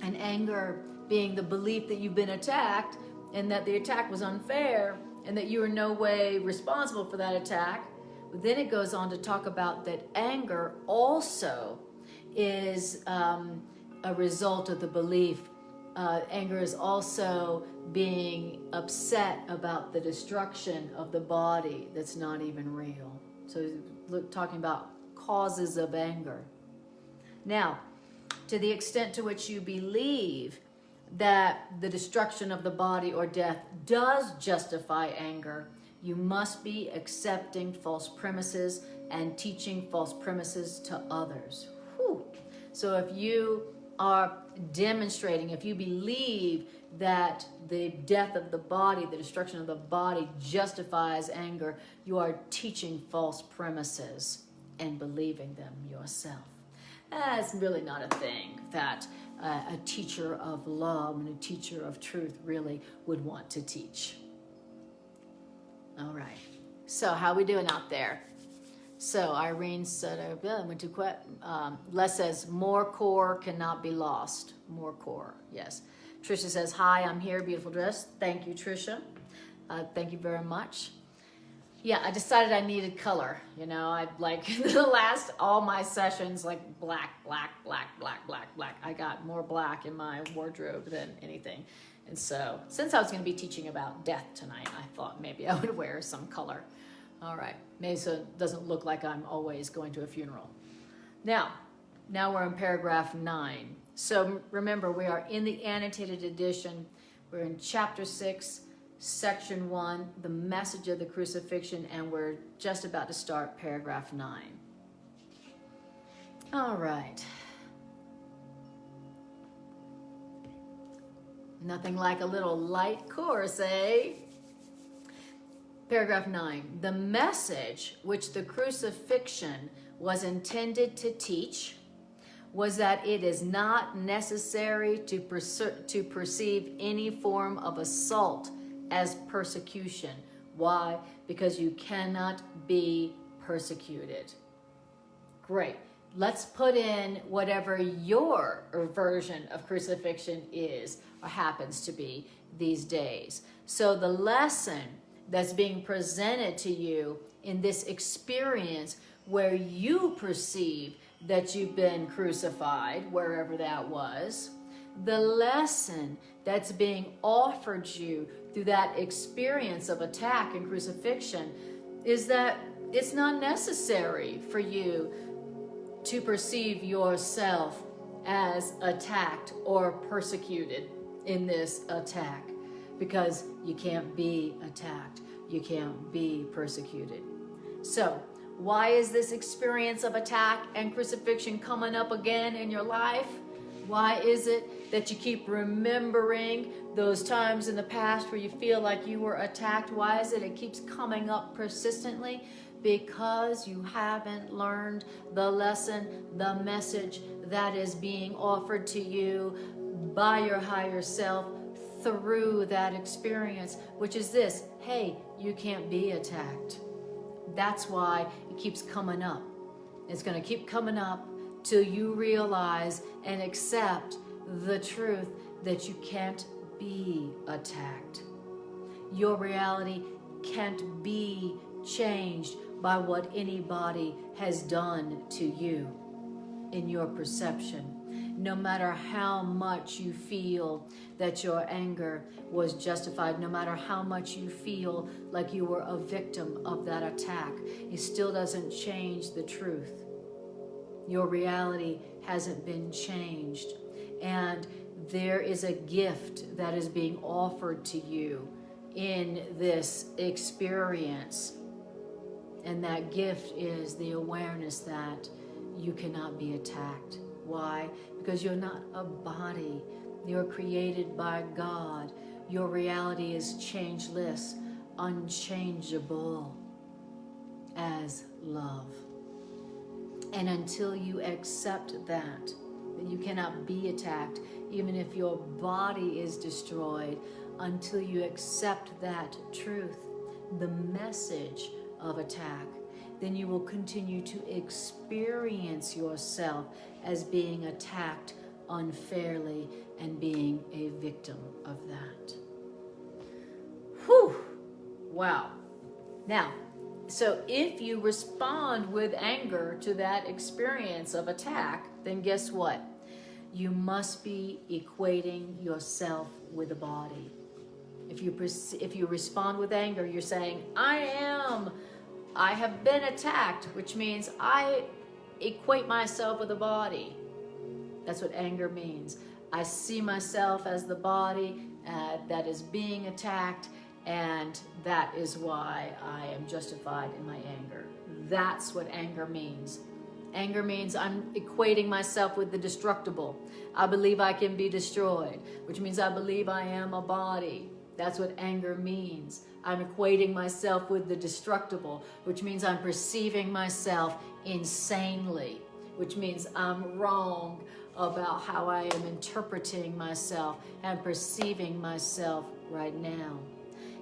and anger being the belief that you've been attacked and that the attack was unfair and that you are no way responsible for that attack. But then it goes on to talk about that anger also is a result of the belief. Anger is also being upset about the destruction of the body that's not even real. So talking about causes of anger. Now, to the extent to which you believe that the destruction of the body or death does justify anger, you must be accepting false premises and teaching false premises to others. Whew. So if you are demonstrating, if you believe that the death of the body, the destruction of the body justifies anger, you are teaching false premises and believing them yourself. That's really not a thing that a teacher of love and a teacher of truth really would want to teach. All right. So how we doing out there? So Irene said, Les says, more core cannot be lost. More core, yes. Trisha says, hi, I'm here, beautiful dress. Thank you, Trisha. Thank you very much. Yeah, I decided I needed color. You know, I like the last, all my sessions, like black. I got more black in my wardrobe than anything. And so, since I was going to be teaching about death tonight, I thought maybe I would wear some color. All right, maybe so it doesn't look like I'm always going to a funeral. Now we're in paragraph 9. So remember, we are in the annotated edition. We're in chapter 6, section 1, the message of the crucifixion, and we're just about to start paragraph 9. All right. Nothing like a little light course, eh? Paragraph 9. The message which the crucifixion was intended to teach was that it is not necessary to perceive any form of assault as persecution. Why? Because you cannot be persecuted. Great. Let's put in whatever your version of crucifixion is or happens to be these days. So the lesson that's being presented to you in this experience where you perceive that you've been crucified, wherever that was, the lesson that's being offered you through that experience of attack and crucifixion is that it's not necessary for you to perceive yourself as attacked or persecuted in this attack, because you can't be attacked, you can't be persecuted. So why is this experience of attack and crucifixion coming up again in your life? Why is it that you keep remembering those times in the past where you feel like you were attacked? Why is it it keeps coming up persistently? Because you haven't learned the lesson, the message that is being offered to you by your higher self through that experience, which is this: hey, you can't be attacked. That's why it keeps coming up. It's going to keep coming up till you realize and accept the truth that you can't be attacked. Your reality can't be changed by what anybody has done to you in your perception. No matter how much you feel that your anger was justified, no matter how much you feel like you were a victim of that attack, it still doesn't change the truth. Your reality hasn't been changed. And there is a gift that is being offered to you in this experience. And that gift is the awareness that you cannot be attacked. Why? Because you're not a body. You're created by God. Your reality is changeless, unchangeable as love. And until you accept that you cannot be attacked, even if your body is destroyed, until you accept that truth, the message of attack, then you will continue to experience yourself as being attacked unfairly and being a victim of that. Whew! Wow. Now, so if you respond with anger to that experience of attack, then guess what? You must be equating yourself with the body. If you respond with anger, you're saying, I have been attacked, which means I equate myself with the body. That's what anger means. I see myself as the body that is being attacked, and that is why I am justified in my anger. That's what anger means. Anger means I'm equating myself with the destructible. I believe I can be destroyed, which means I believe I am a body. That's what anger means. I'm equating myself with the destructible, which means I'm perceiving myself insanely, which means I'm wrong about how I am interpreting myself and perceiving myself right now.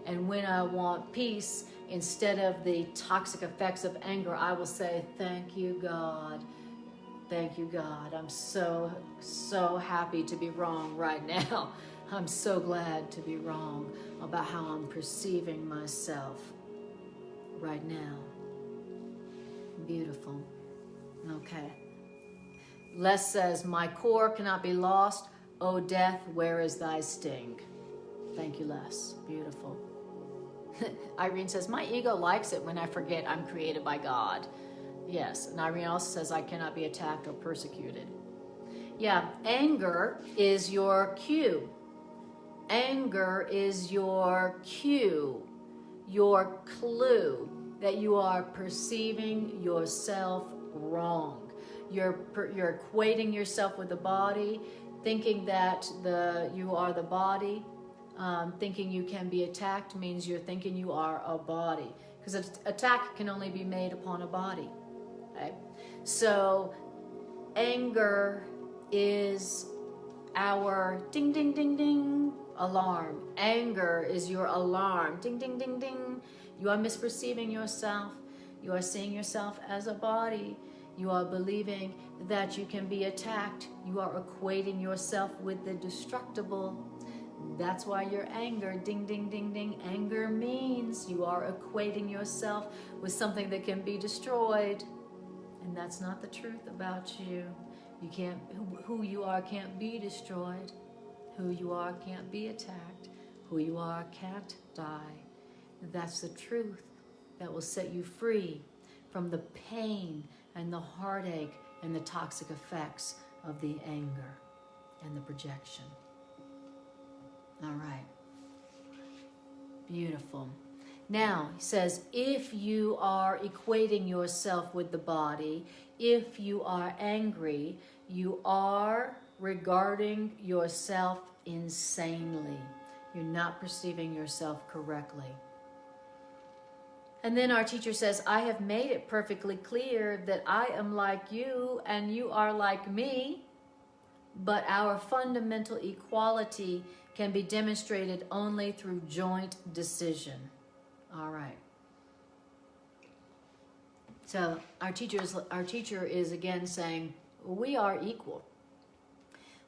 And when I want peace, instead of the toxic effects of anger, I will say, thank you, God. Thank you, God. I'm so happy to be wrong right now. I'm so glad to be wrong about how I'm perceiving myself right now. Beautiful. Okay. Les says, my core cannot be lost. O death, where is thy sting? Thank you, Les. Beautiful. Irene says, my ego likes it when I forget I'm created by God. Yes, and Irene also says, I cannot be attacked or persecuted. Yeah, anger is your cue. Anger is your cue, your clue that you are perceiving yourself wrong. You're equating yourself with the body, thinking that you are the body. Thinking you can be attacked means you're thinking you are a body, because an attack can only be made upon a body. Okay? So anger is our ding, ding, ding, ding alarm. Anger is your alarm. Ding, ding, ding, ding. You are misperceiving yourself. You are seeing yourself as a body. You are believing that you can be attacked. You are equating yourself with the destructible. That's why you're angry. Ding, ding, ding, ding. Anger means you are equating yourself with something that can be destroyed. And that's not the truth about you. You can't, who you are can't be destroyed. Who you are can't be attacked. Who you are can't die. That's the truth that will set you free from the pain and the heartache and the toxic effects of the anger and the projection. All right. Beautiful. Now, he says, if you are equating yourself with the body, if you are angry, you are regarding yourself insanely. You're not perceiving yourself correctly. And then our teacher says, I have made it perfectly clear that I am like you and you are like me, but our fundamental equality can be demonstrated only through joint decision. All right. So our teacher is again saying, we are equal.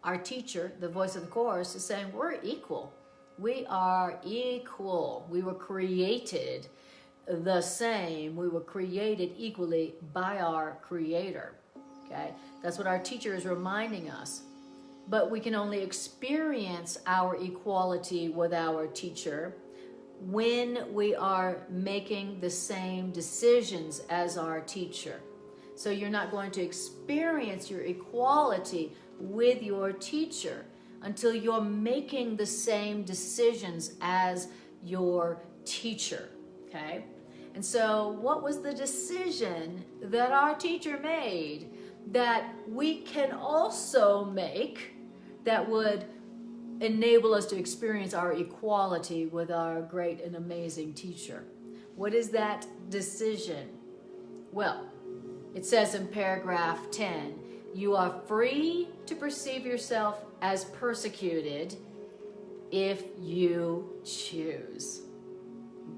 Our teacher, the voice of the Course, is saying we're equal. We are equal. We were created the same. We were created equally by our Creator. Okay? That's what our teacher is reminding us. But we can only experience our equality with our teacher when we are making the same decisions as our teacher. So you're not going to experience your equality with your teacher until you're making the same decisions as your teacher, okay? And so what was the decision that our teacher made that we can also make that would enable us to experience our equality with our great and amazing teacher? What is that decision? Well, it says in paragraph 10, you are free to perceive yourself as persecuted if you choose.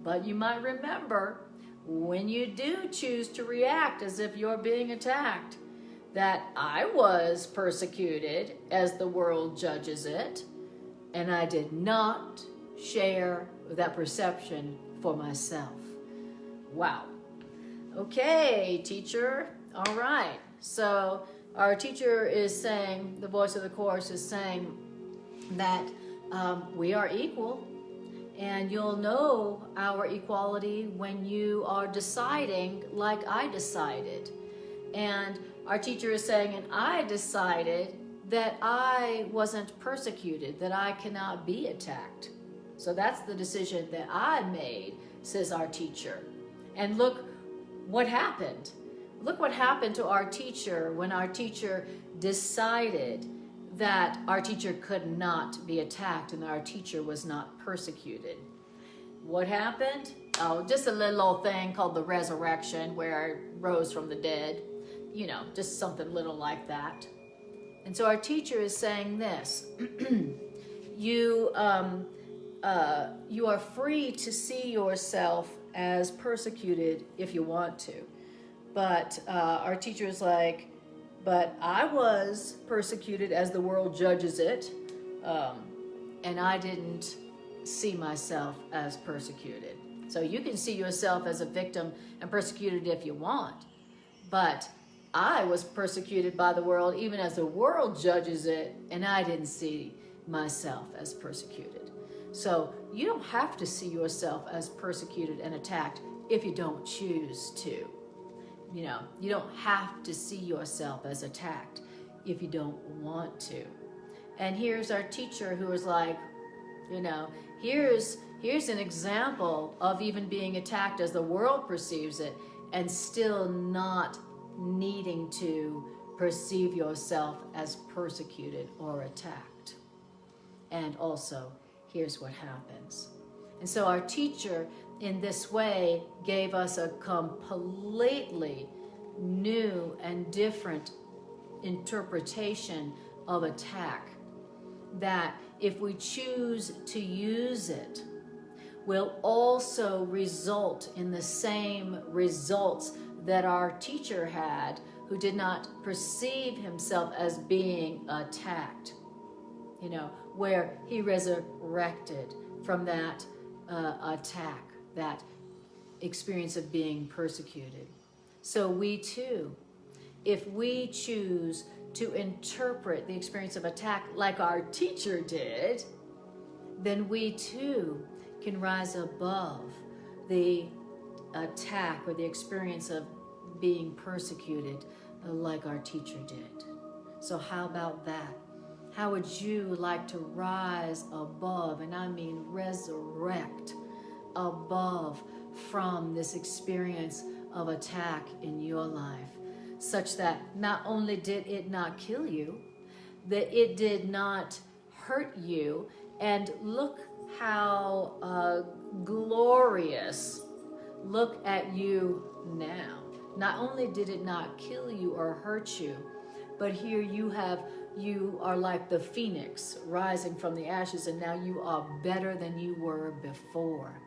But you might remember, when you do choose to react as if you're being attacked, that I was persecuted as the world judges it, and I did not share that perception for myself. Wow. Okay, teacher. All right. So our teacher is saying, the voice of the Course is saying that we are equal, and you'll know our equality when you are deciding like I decided. And our teacher is saying, and I decided that I wasn't persecuted, that I cannot be attacked. So that's the decision that I made, says our teacher. And look what happened. Look what happened to our teacher when our teacher decided that our teacher could not be attacked and our teacher was not persecuted. What happened? Oh, just a little old thing called the resurrection, where I rose from the dead. You know, just something little like that. And so our teacher is saying this: you are free to see yourself as persecuted if you want to. But our teacher is like, but I was persecuted as the world judges it, and I didn't see myself as persecuted. So you can see yourself as a victim and persecuted if you want, but I was persecuted by the world even as the world judges it, and I didn't see myself as persecuted. So you don't have to see yourself as persecuted and attacked if you don't choose to. You know, you don't have to see yourself as attacked if you don't want to. And here's our teacher who is like, you know, here's an example of even being attacked as the world perceives it and still not needing to perceive yourself as persecuted or attacked. And also, here's what happens. And so our teacher in this way gave us a completely new and different interpretation of attack, that if we choose to use it, will also result in the same results that our teacher had, who did not perceive himself as being attacked, you know, where he resurrected from that attack, that experience of being persecuted. So we too, if we choose to interpret the experience of attack like our teacher did, then we too can rise above the attack or the experience of being persecuted like our teacher did. So how about that? How would you like to rise above, and I mean resurrect above, from this experience of attack in your life, such that not only did it not kill you, that it did not hurt you, and look how glorious, look at you now. Not only did it not kill you or hurt you, but here you are like the phoenix rising from the ashes, and now you are better than you were before.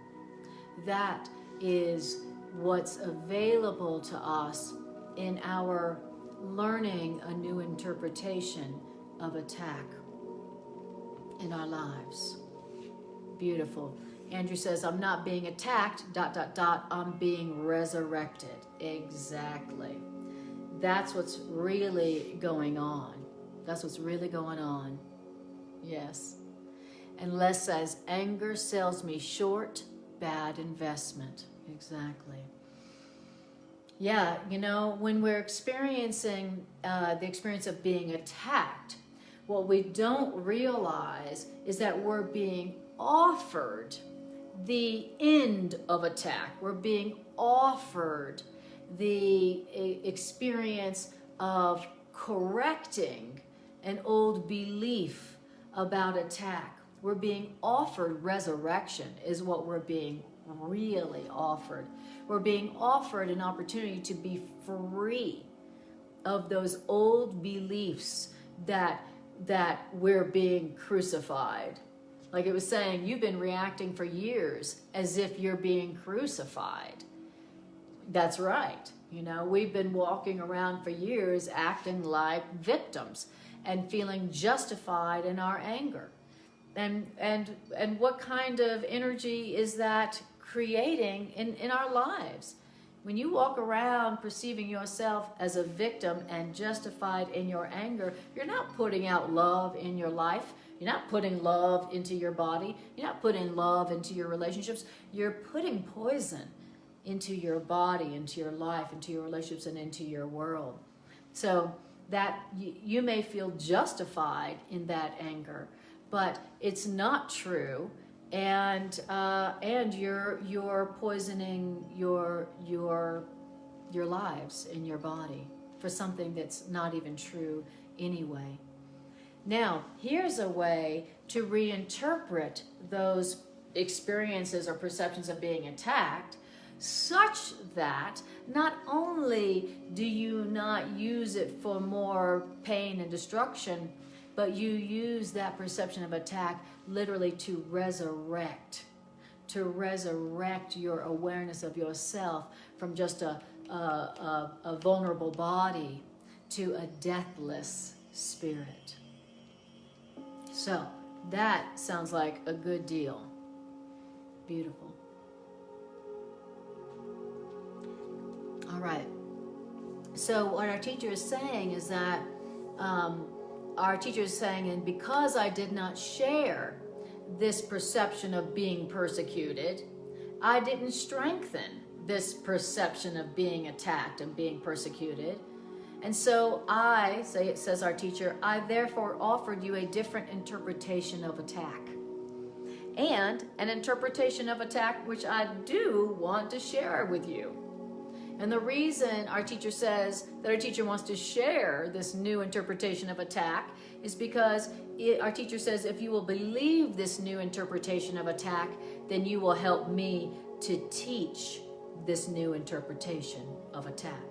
That is what's available to us in our learning a new interpretation of attack in our lives. Beautiful. Andrew says, I'm not being attacked, ... I'm being resurrected. Exactly. That's what's really going on. That's what's really going on. Yes. And Les says, anger sells me short, bad investment. Exactly. Yeah, you know, when we're experiencing the experience of being attacked, What we don't realize is that we're being offered the end of attack. We're being offered the experience of correcting an old belief about attack. We're being offered resurrection is what we're being really offered. We're being offered an opportunity to be free of those old beliefs that we're being crucified. Like it was saying, you've been reacting for years as if you're being crucified. That's right. You know, we've been walking around for years acting like victims and feeling justified in our anger. And what kind of energy is that creating in our lives? When you walk around perceiving yourself as a victim and justified in your anger, you're not putting out love in your life. You're not putting love into your body. You're not putting love into your relationships. You're putting poison into your body, into your life, into your relationships, and into your world. So that you may feel justified in that anger, but it's not true, and you're poisoning your lives in your body for something that's not even true anyway. Now, here's a way to reinterpret those experiences or perceptions of being attacked such that not only do you not use it for more pain and destruction, but you use that perception of attack literally to resurrect your awareness of yourself from just a vulnerable body to a deathless spirit. So that sounds like a good deal. Beautiful. All right. So what our teacher is saying is that and because I did not share this perception of being persecuted, I didn't strengthen this perception of being attacked and being persecuted. And so says our teacher, I therefore offered you a different interpretation of attack. And an interpretation of attack which I do want to share with you. And the reason our teacher says that our teacher wants to share this new interpretation of attack is because our teacher says, if you will believe this new interpretation of attack, then you will help me to teach this new interpretation of attack.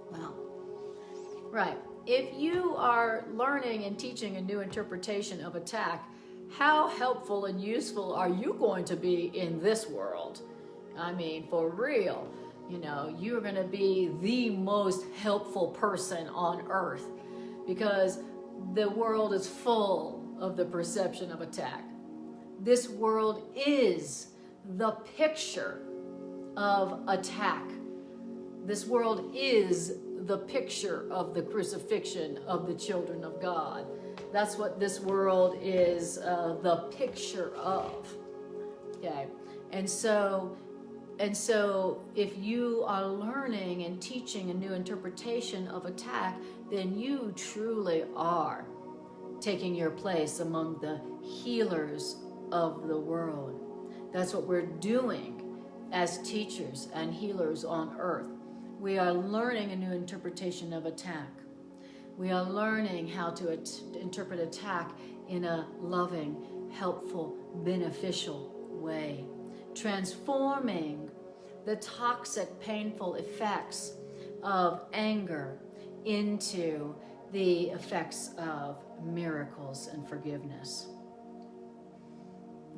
Wow. Right. If you are learning and teaching a new interpretation of attack, how helpful and useful are you going to be in this world? I mean, for real. You know, you're going to be the most helpful person on earth because the world is full of the perception of attack. This world is the picture of attack. This world is the picture of the crucifixion of the children of God. That's what this world is the picture of. Okay, and so if you are learning and teaching a new interpretation of attack, then you truly are taking your place among the healers of the world. That's what we're doing as teachers and healers on earth. We are learning a new interpretation of attack. We are learning how to interpret attack in a loving, helpful, beneficial way. Transforming the toxic, painful effects of anger into the effects of miracles and forgiveness.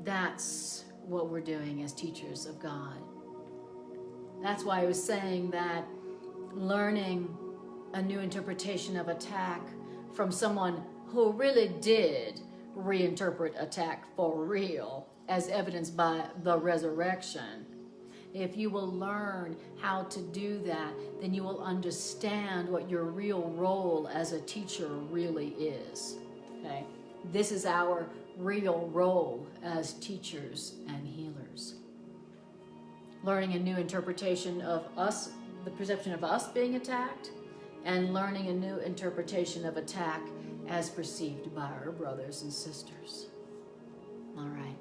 That's what we're doing as teachers of God. That's why I was saying that learning a new interpretation of attack from someone who really did reinterpret attack for real, as evidenced by the resurrection. If you will learn how to do that, then you will understand what your real role as a teacher really is. Okay? This is our real role as teachers and healers. Learning a new interpretation of us, the perception of us being attacked, and learning a new interpretation of attack as perceived by our brothers and sisters. All right.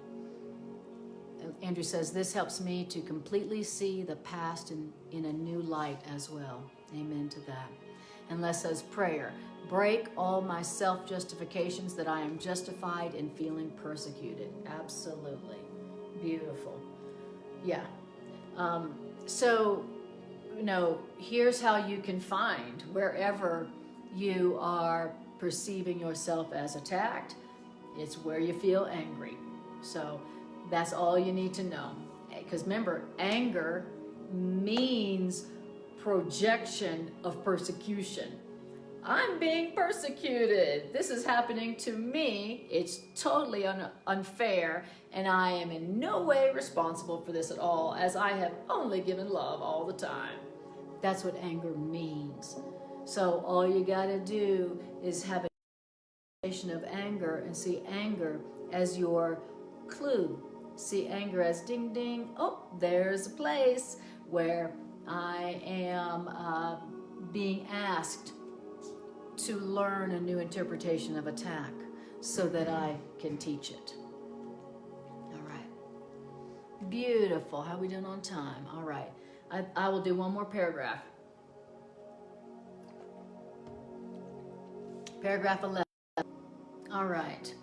Andrew says, this helps me to completely see the past in a new light as well. Amen to that. And Les says, prayer. Break all my self-justifications that I am justified in feeling persecuted. Absolutely. Beautiful. Yeah. So, here's how you can find wherever you are perceiving yourself as attacked. It's where you feel angry. So that's all you need to know. Because remember, anger means projection of persecution. I'm being persecuted. This is happening to me. It's totally unfair, and I am in no way responsible for this at all, as I have only given love all the time. That's what anger means. So all you got to do is have a of anger and see anger as your clue. See anger as ding ding. Oh, there's a place where I am being asked to learn a new interpretation of attack so that I can teach it. All right. Beautiful. How are we doing on time? All right. I will do one more paragraph. Paragraph 11. All right.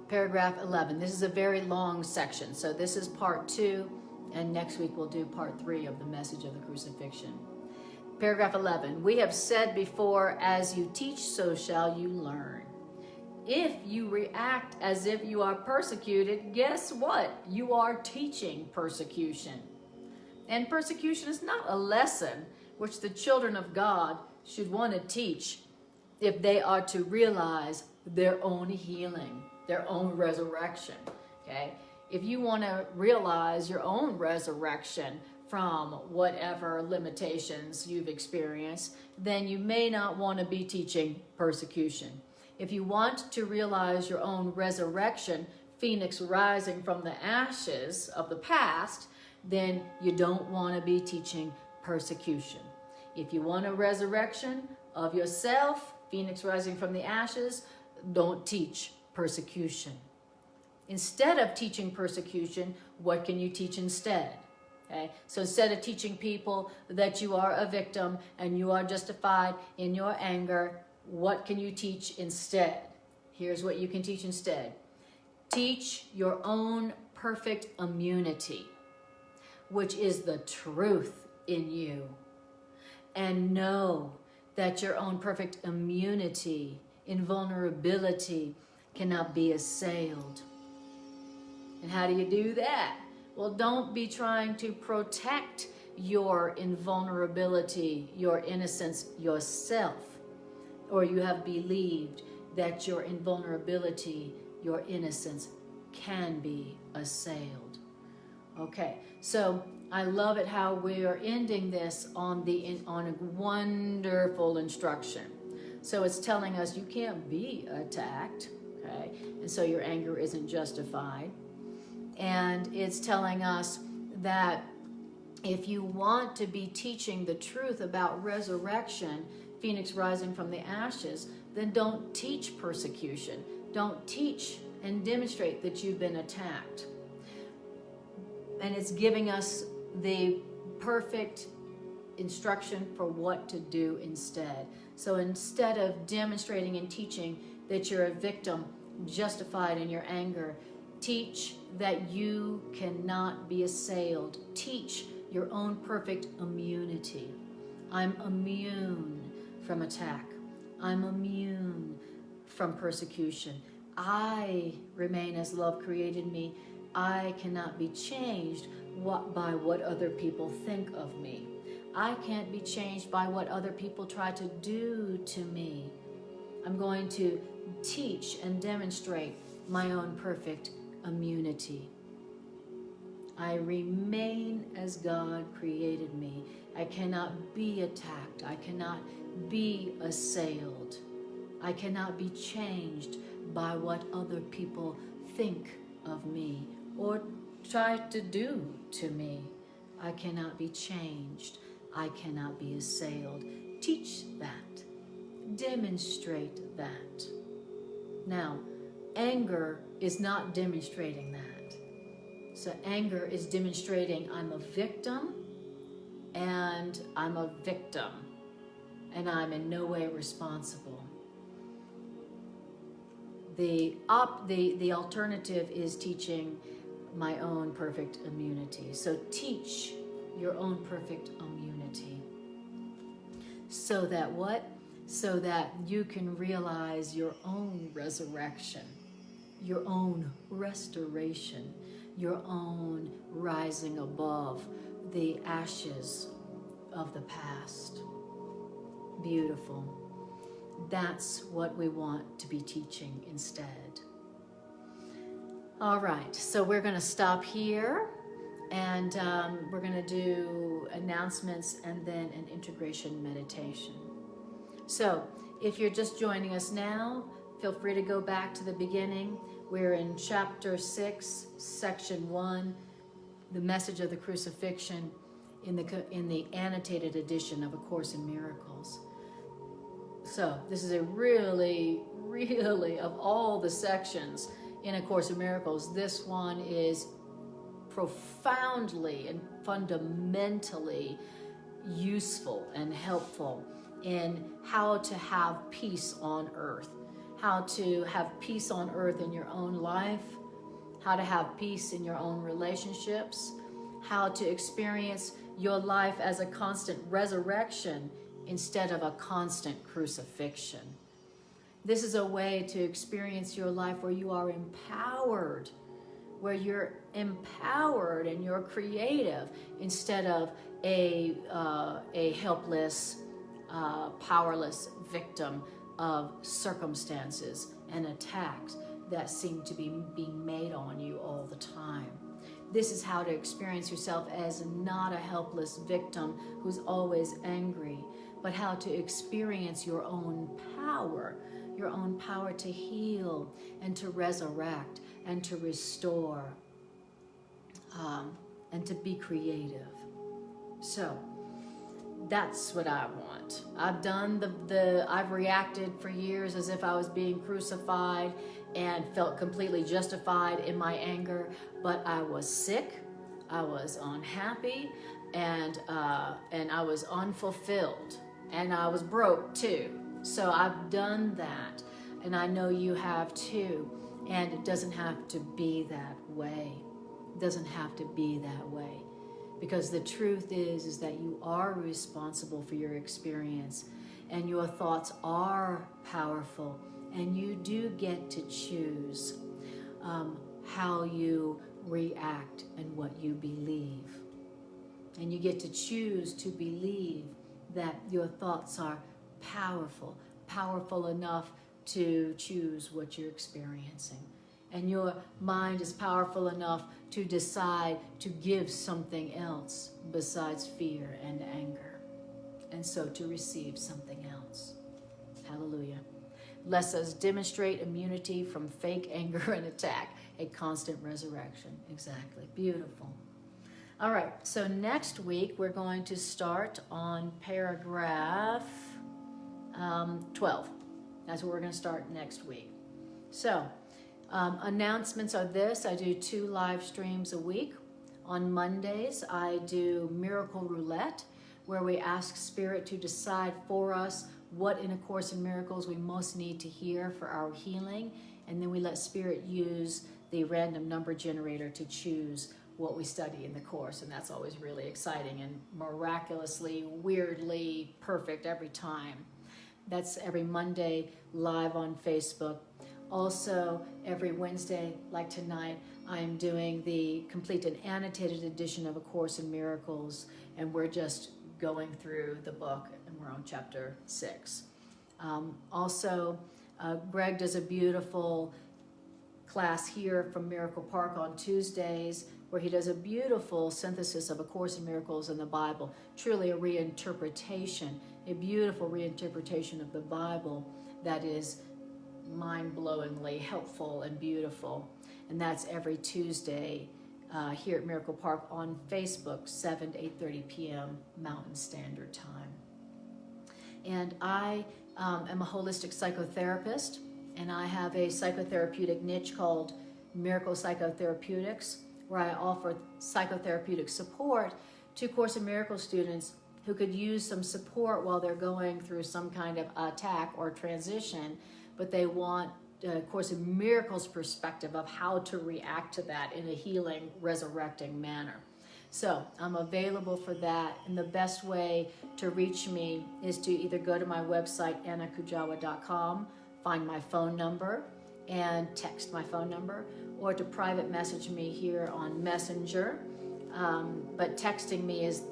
Paragraph 11. This is a very long section. So this is part 2, and next week we'll do part 3 of the Message of the Crucifixion. Paragraph 11. We have said before, as you teach, so shall you learn. If you react as if you are persecuted, guess what? You are teaching persecution. And persecution is not a lesson which the children of God should want to teach if they are to realize their own healing, their own resurrection, okay? If you want to realize your own resurrection from whatever limitations you've experienced, then you may not want to be teaching persecution. If you want to realize your own resurrection, phoenix rising from the ashes of the past, then you don't want to be teaching persecution. If you want a resurrection of yourself, phoenix rising from the ashes, don't teach persecution. Instead of teaching persecution, what can you teach instead? Okay? So instead of teaching people that you are a victim and you are justified in your anger, what can you teach instead? Here's what you can teach instead. Teach your own perfect immunity, which is the truth in you. And know that your own perfect immunity, invulnerability, cannot be assailed. And how do you do that? Well, don't be trying to protect your invulnerability, your innocence yourself, or you have believed that your invulnerability, your innocence can be assailed. Okay, so I love it how we are ending this on a wonderful instruction. So it's telling us you can't be attacked, okay? And so your anger isn't justified. And it's telling us that if you want to be teaching the truth about resurrection, phoenix rising from the ashes, then don't teach persecution. Don't teach and demonstrate that you've been attacked. And it's giving us the perfect instruction for what to do instead. So instead of demonstrating and teaching that you're a victim justified in your anger, teach that you cannot be assailed. Teach your own perfect immunity. I'm immune from attack. I'm immune from persecution. I remain as love created me. I cannot be changed by what other people think of me. I can't be changed by what other people try to do to me. I'm going to teach and demonstrate my own perfect immunity. I remain as God created me. I cannot be attacked. I cannot be assailed. I cannot be changed by what other people think of me or try to do to me. I cannot be changed. I cannot be assailed. Teach that. Demonstrate that. Now, anger is not demonstrating that. So anger is demonstrating I'm a victim, and I'm a victim, and I'm in no way responsible. The alternative is teaching my own perfect immunity. So teach your own perfect immunity. So that what? So that you can realize your own resurrection, your own restoration, your own rising above the ashes of the past. Beautiful. That's what we want to be teaching instead. All right, so we're going to stop here, and we're going to do announcements and then an integration meditation. So if you're just joining us now, feel free to go back to the beginning. We're in chapter 6, section 1, the Message of the Crucifixion, in the annotated edition of A Course in Miracles. So this is a really, of all the sections in A Course in Miracles, this one is profoundly and fundamentally useful and helpful in how to have peace on earth, how to have peace on earth in your own life, how to have peace in your own relationships, how to experience your life as a constant resurrection instead of a constant crucifixion. This is a way to experience your life where you are empowered, where you're empowered and you're creative instead of a helpless, powerless victim of circumstances and attacks that seem to be being made on you all the time. This is how to experience yourself as not a helpless victim who's always angry, but how to experience your own power to heal and to resurrect and to restore, and to be creative. So that's what I want. I've done I've reacted for years as if I was being crucified and felt completely justified in my anger, but I was sick, I was unhappy, and I was unfulfilled, and I was broke too. So I've done that, and I know you have too, and it doesn't have to be that way. It doesn't have to be that way. Because the truth is that you are responsible for your experience, and your thoughts are powerful, and you do get to choose how you react and what you believe. And you get to choose to believe that your thoughts are powerful enough to choose what you're experiencing. And your mind is powerful enough to decide to give something else besides fear and anger. And so to receive something else. Hallelujah. Lest us demonstrate immunity from fake anger and attack, a constant resurrection. Exactly. Beautiful. All right. So next week, we're going to start on paragraph 12. That's where we're going to start next week. So, announcements are this. I do 2 live streams a week. On Mondays, I do Miracle Roulette, where we ask Spirit to decide for us what in A Course in Miracles we most need to hear for our healing. And then we let Spirit use the random number generator to choose what we study in the Course. And that's always really exciting and miraculously, weirdly perfect every time. That's every Monday live on Facebook. Also, every Wednesday, like tonight, I'm doing the complete and annotated edition of A Course in Miracles, and we're just going through the book, and we're on chapter 6. Also, Greg does a beautiful class here from Miracle Park on Tuesdays, where he does a beautiful synthesis of A Course in Miracles and the Bible, truly a reinterpretation, a beautiful reinterpretation of the Bible that is mind-blowingly helpful and beautiful. And that's every Tuesday here at Miracle Park on Facebook, 7 to 8:30 p.m. Mountain Standard Time. And I am a holistic psychotherapist, and I have a psychotherapeutic niche called Miracle Psychotherapeutics, where I offer psychotherapeutic support to Course in Miracles students who could use some support while they're going through some kind of attack or transition, but they want Course in Miracles perspective of how to react to that in a healing, resurrecting manner. So I'm available for that, and the best way to reach me is to either go to my website, annakujawa.com, find my phone number, and text my phone number, or to private message me here on Messenger. But texting me is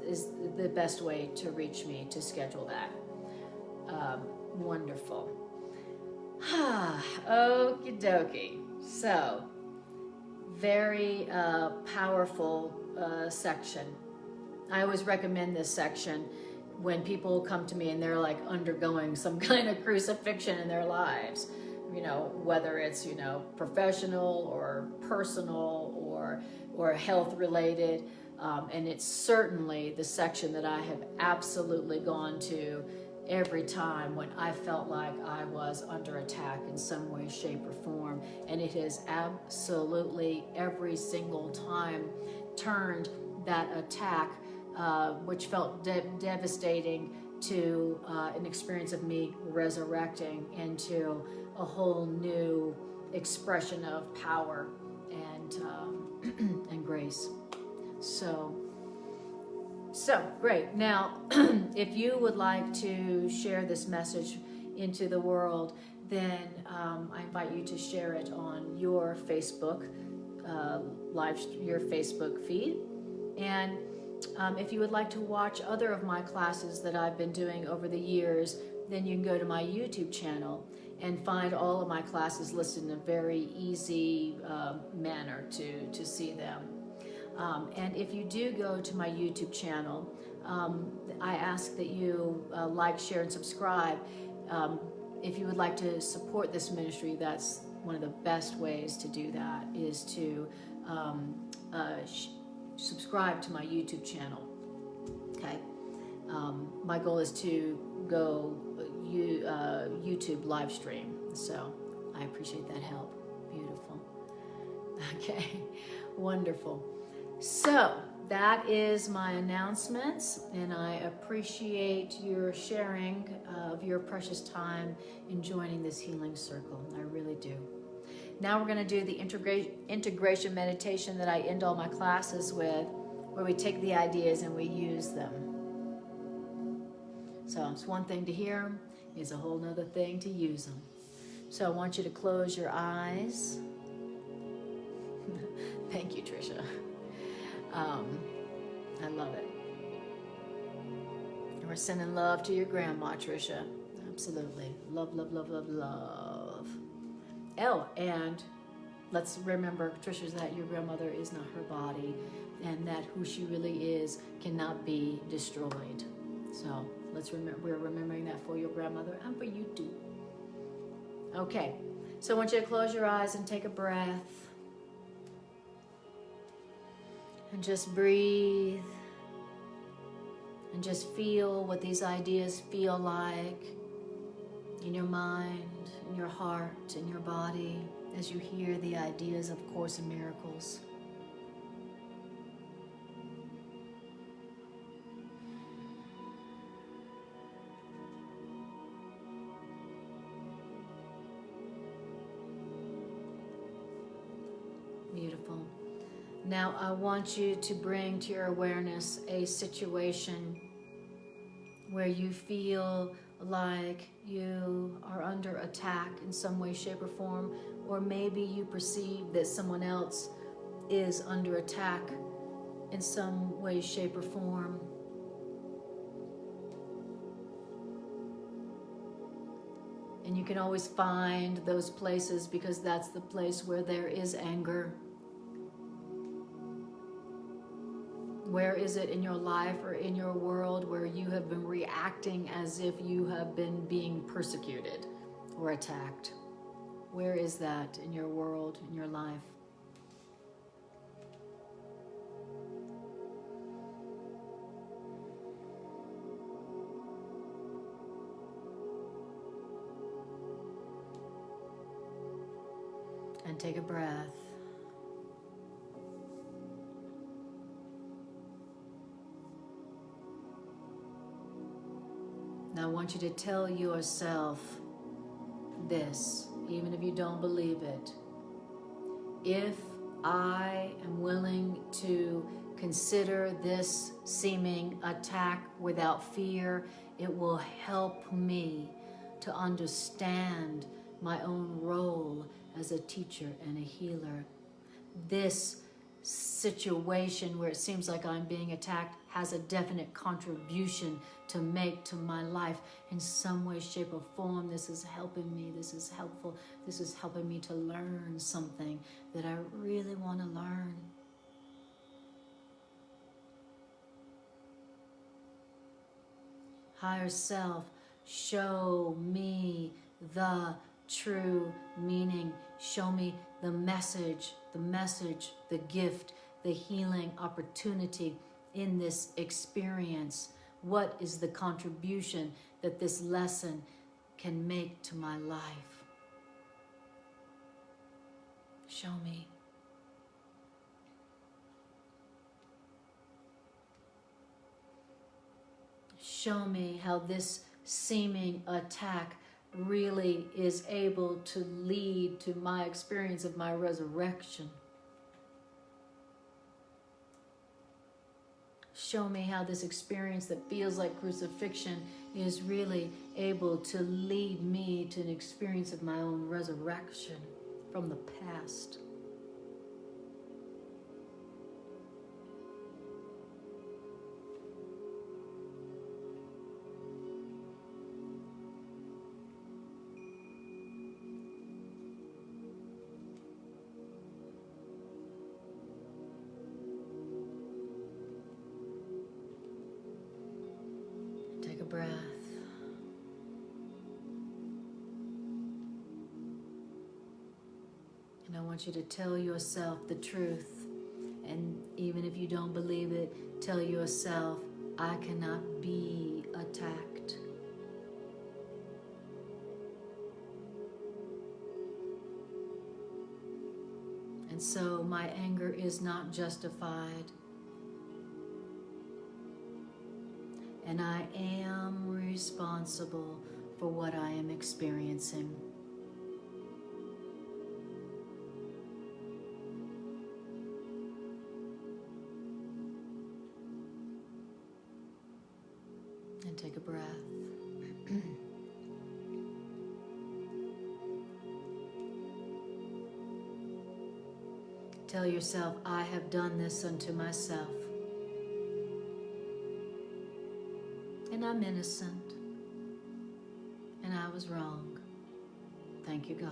the best way to reach me to schedule that. Wonderful. Okie dokie. So, very powerful section. I always recommend this section when people come to me and they're like undergoing some kind of crucifixion in their lives. You know, whether it's, you know, professional or personal or health related. And it's certainly the section that I have absolutely gone to every time when I felt like I was under attack in some way, shape, or form. And it has absolutely every single time turned that attack, which felt devastating, to an experience of me resurrecting into a whole new expression of power and and grace. So great. Now, if you would like to share this message into the world, then I invite you to share it on your Facebook your Facebook feed. And if you would like to watch other of my classes that I've been doing over the years, then you can go to my YouTube channel and find all of my classes listed in a very easy manner to see them. And if you do go to my YouTube channel, I ask that you like, share, and subscribe. If you would like to support this ministry, that's one of the best ways to do that, is to subscribe to my YouTube channel. Okay. My goal is to go YouTube live stream, so I appreciate that help. Beautiful. Okay, wonderful. So that is my announcements, and I appreciate your sharing of your precious time in joining this healing circle. I really do. Now we're going to do the integration meditation that I end all my classes with, where we take the ideas and we use them. So it's one thing to hear them, it's a whole nother thing to use them. So I want you to close your eyes. Thank you, Tricia. I love it. And we're sending love to your grandma, Tricia. Absolutely. Love, love, love, love, love. Oh, and let's remember, Tricia, that your grandmother is not her body, and that who she really is cannot be destroyed. So let's remember, we're remembering that for your grandmother and for you too. Okay, so I want you to close your eyes and take a breath. And just breathe. And just feel what these ideas feel like in your mind, in your heart, in your body, as you hear the ideas of Course in Miracles. Beautiful. Now I want you to bring to your awareness a situation where you feel like you are under attack in some way, shape, or form, or maybe you perceive that someone else is under attack in some way, shape, or form. And you can always find those places, because that's the place where there is anger. Where is it in your life or in your world where you have been reacting as if you have been being persecuted or attacked? Where is that in your world, in your life? And take a breath. Now I want you to tell yourself this, even if you don't believe it. If I am willing to consider this seeming attack without fear, it will help me to understand my own role as a teacher and a healer. This situation where it seems like I'm being attacked has a definite contribution to make to my life in some way, shape, or form. This is helping me. This is helpful. This is helping me to learn something that I really want to learn. Higher self, show me the true meaning. Show me the message, the gift, the healing opportunity in this experience. What is the contribution that this lesson can make to my life? Show me. Show me how this seeming attack really is able to lead to my experience of my resurrection. Show me how this experience that feels like crucifixion is really able to lead me to an experience of my own resurrection from the past. Take a breath. And I want you to tell yourself the truth. And even if you don't believe it, tell yourself, I cannot be attacked. And so my anger is not justified. And I am responsible for what I am experiencing. And take a breath. Tell yourself, I have done this unto myself. And I'm innocent. And I was wrong. Thank you, God.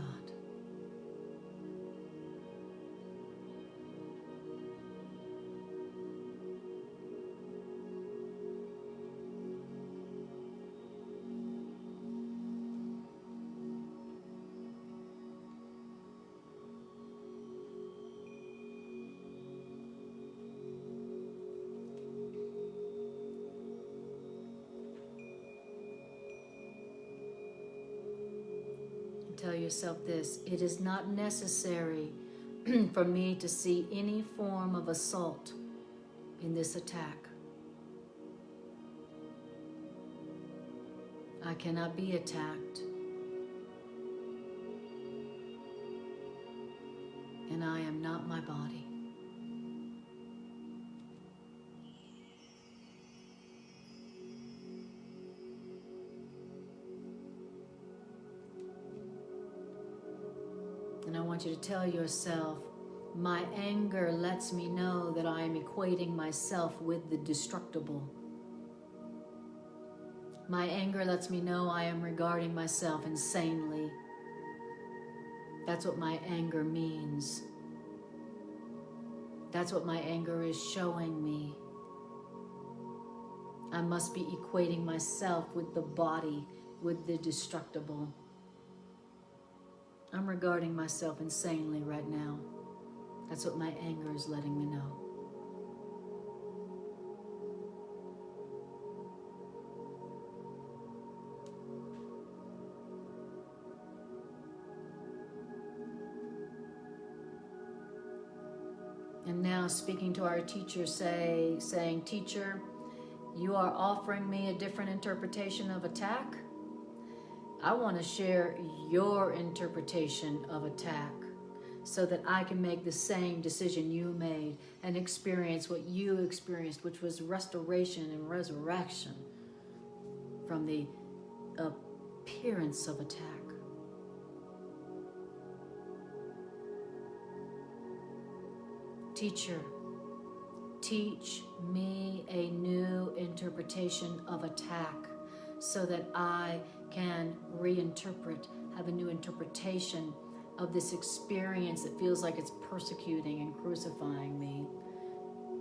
Tell yourself this, it is not necessary for me to see any form of assault in this attack. I cannot be attacked. And I am not my body. And I want you to tell yourself, my anger lets me know that I am equating myself with the destructible. My anger lets me know I am regarding myself insanely. That's what my anger means. That's what my anger is showing me. I must be equating myself with the body, with the destructible. I'm regarding myself insanely right now. That's what my anger is letting me know. now speaking to our teacher, saying, "Teacher, you are offering me a different interpretation of attack. I want to share your interpretation of attack so that I can make the same decision you made and experience what you experienced, which was restoration and resurrection from the appearance of attack." Teacher, teach me a new interpretation of attack so that I can reinterpret, have a new interpretation of this experience that feels like it's persecuting and crucifying me.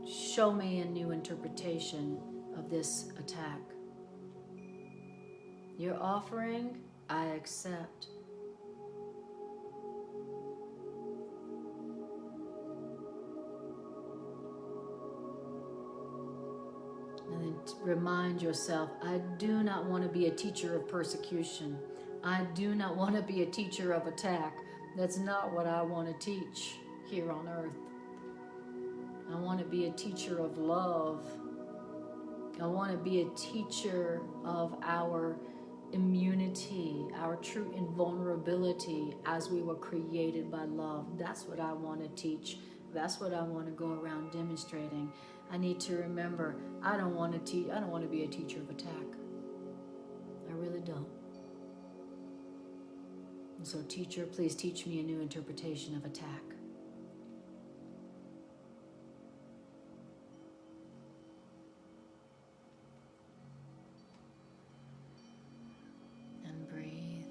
Show me a new interpretation of this attack. Your offering, I accept. And then remind yourself, I do not want to be a teacher of persecution. I do not want to be a teacher of attack. That's not what I want to teach here on earth. I want to be a teacher of love. I want to be a teacher of our immunity, our true invulnerability as we were created by love. That's what I want to teach. That's what I want to go around demonstrating. I need to remember, I don't want to be a teacher of attack. I really don't. And so, teacher, please teach me a new interpretation of attack. And breathe.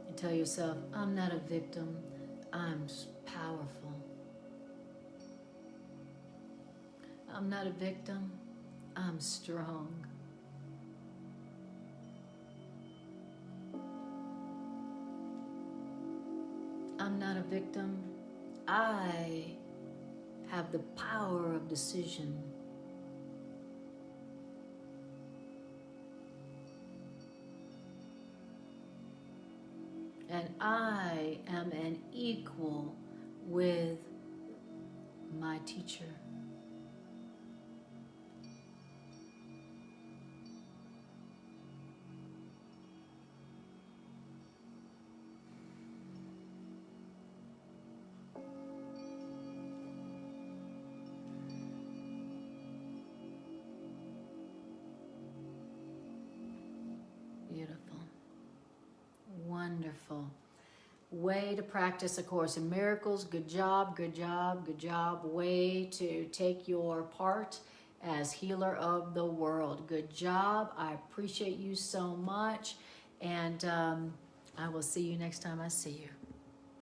And tell yourself, I'm not a victim, I'm powerful. I'm not a victim, I'm strong. I'm not a victim. I have the power of decision. And I am an equal with my teacher. Beautiful. Wonderful. Way to practice A Course in Miracles. Good job, good job, good job. Way to take your part as healer of the world. Good job. I appreciate you so much. And I will see you next time I see you.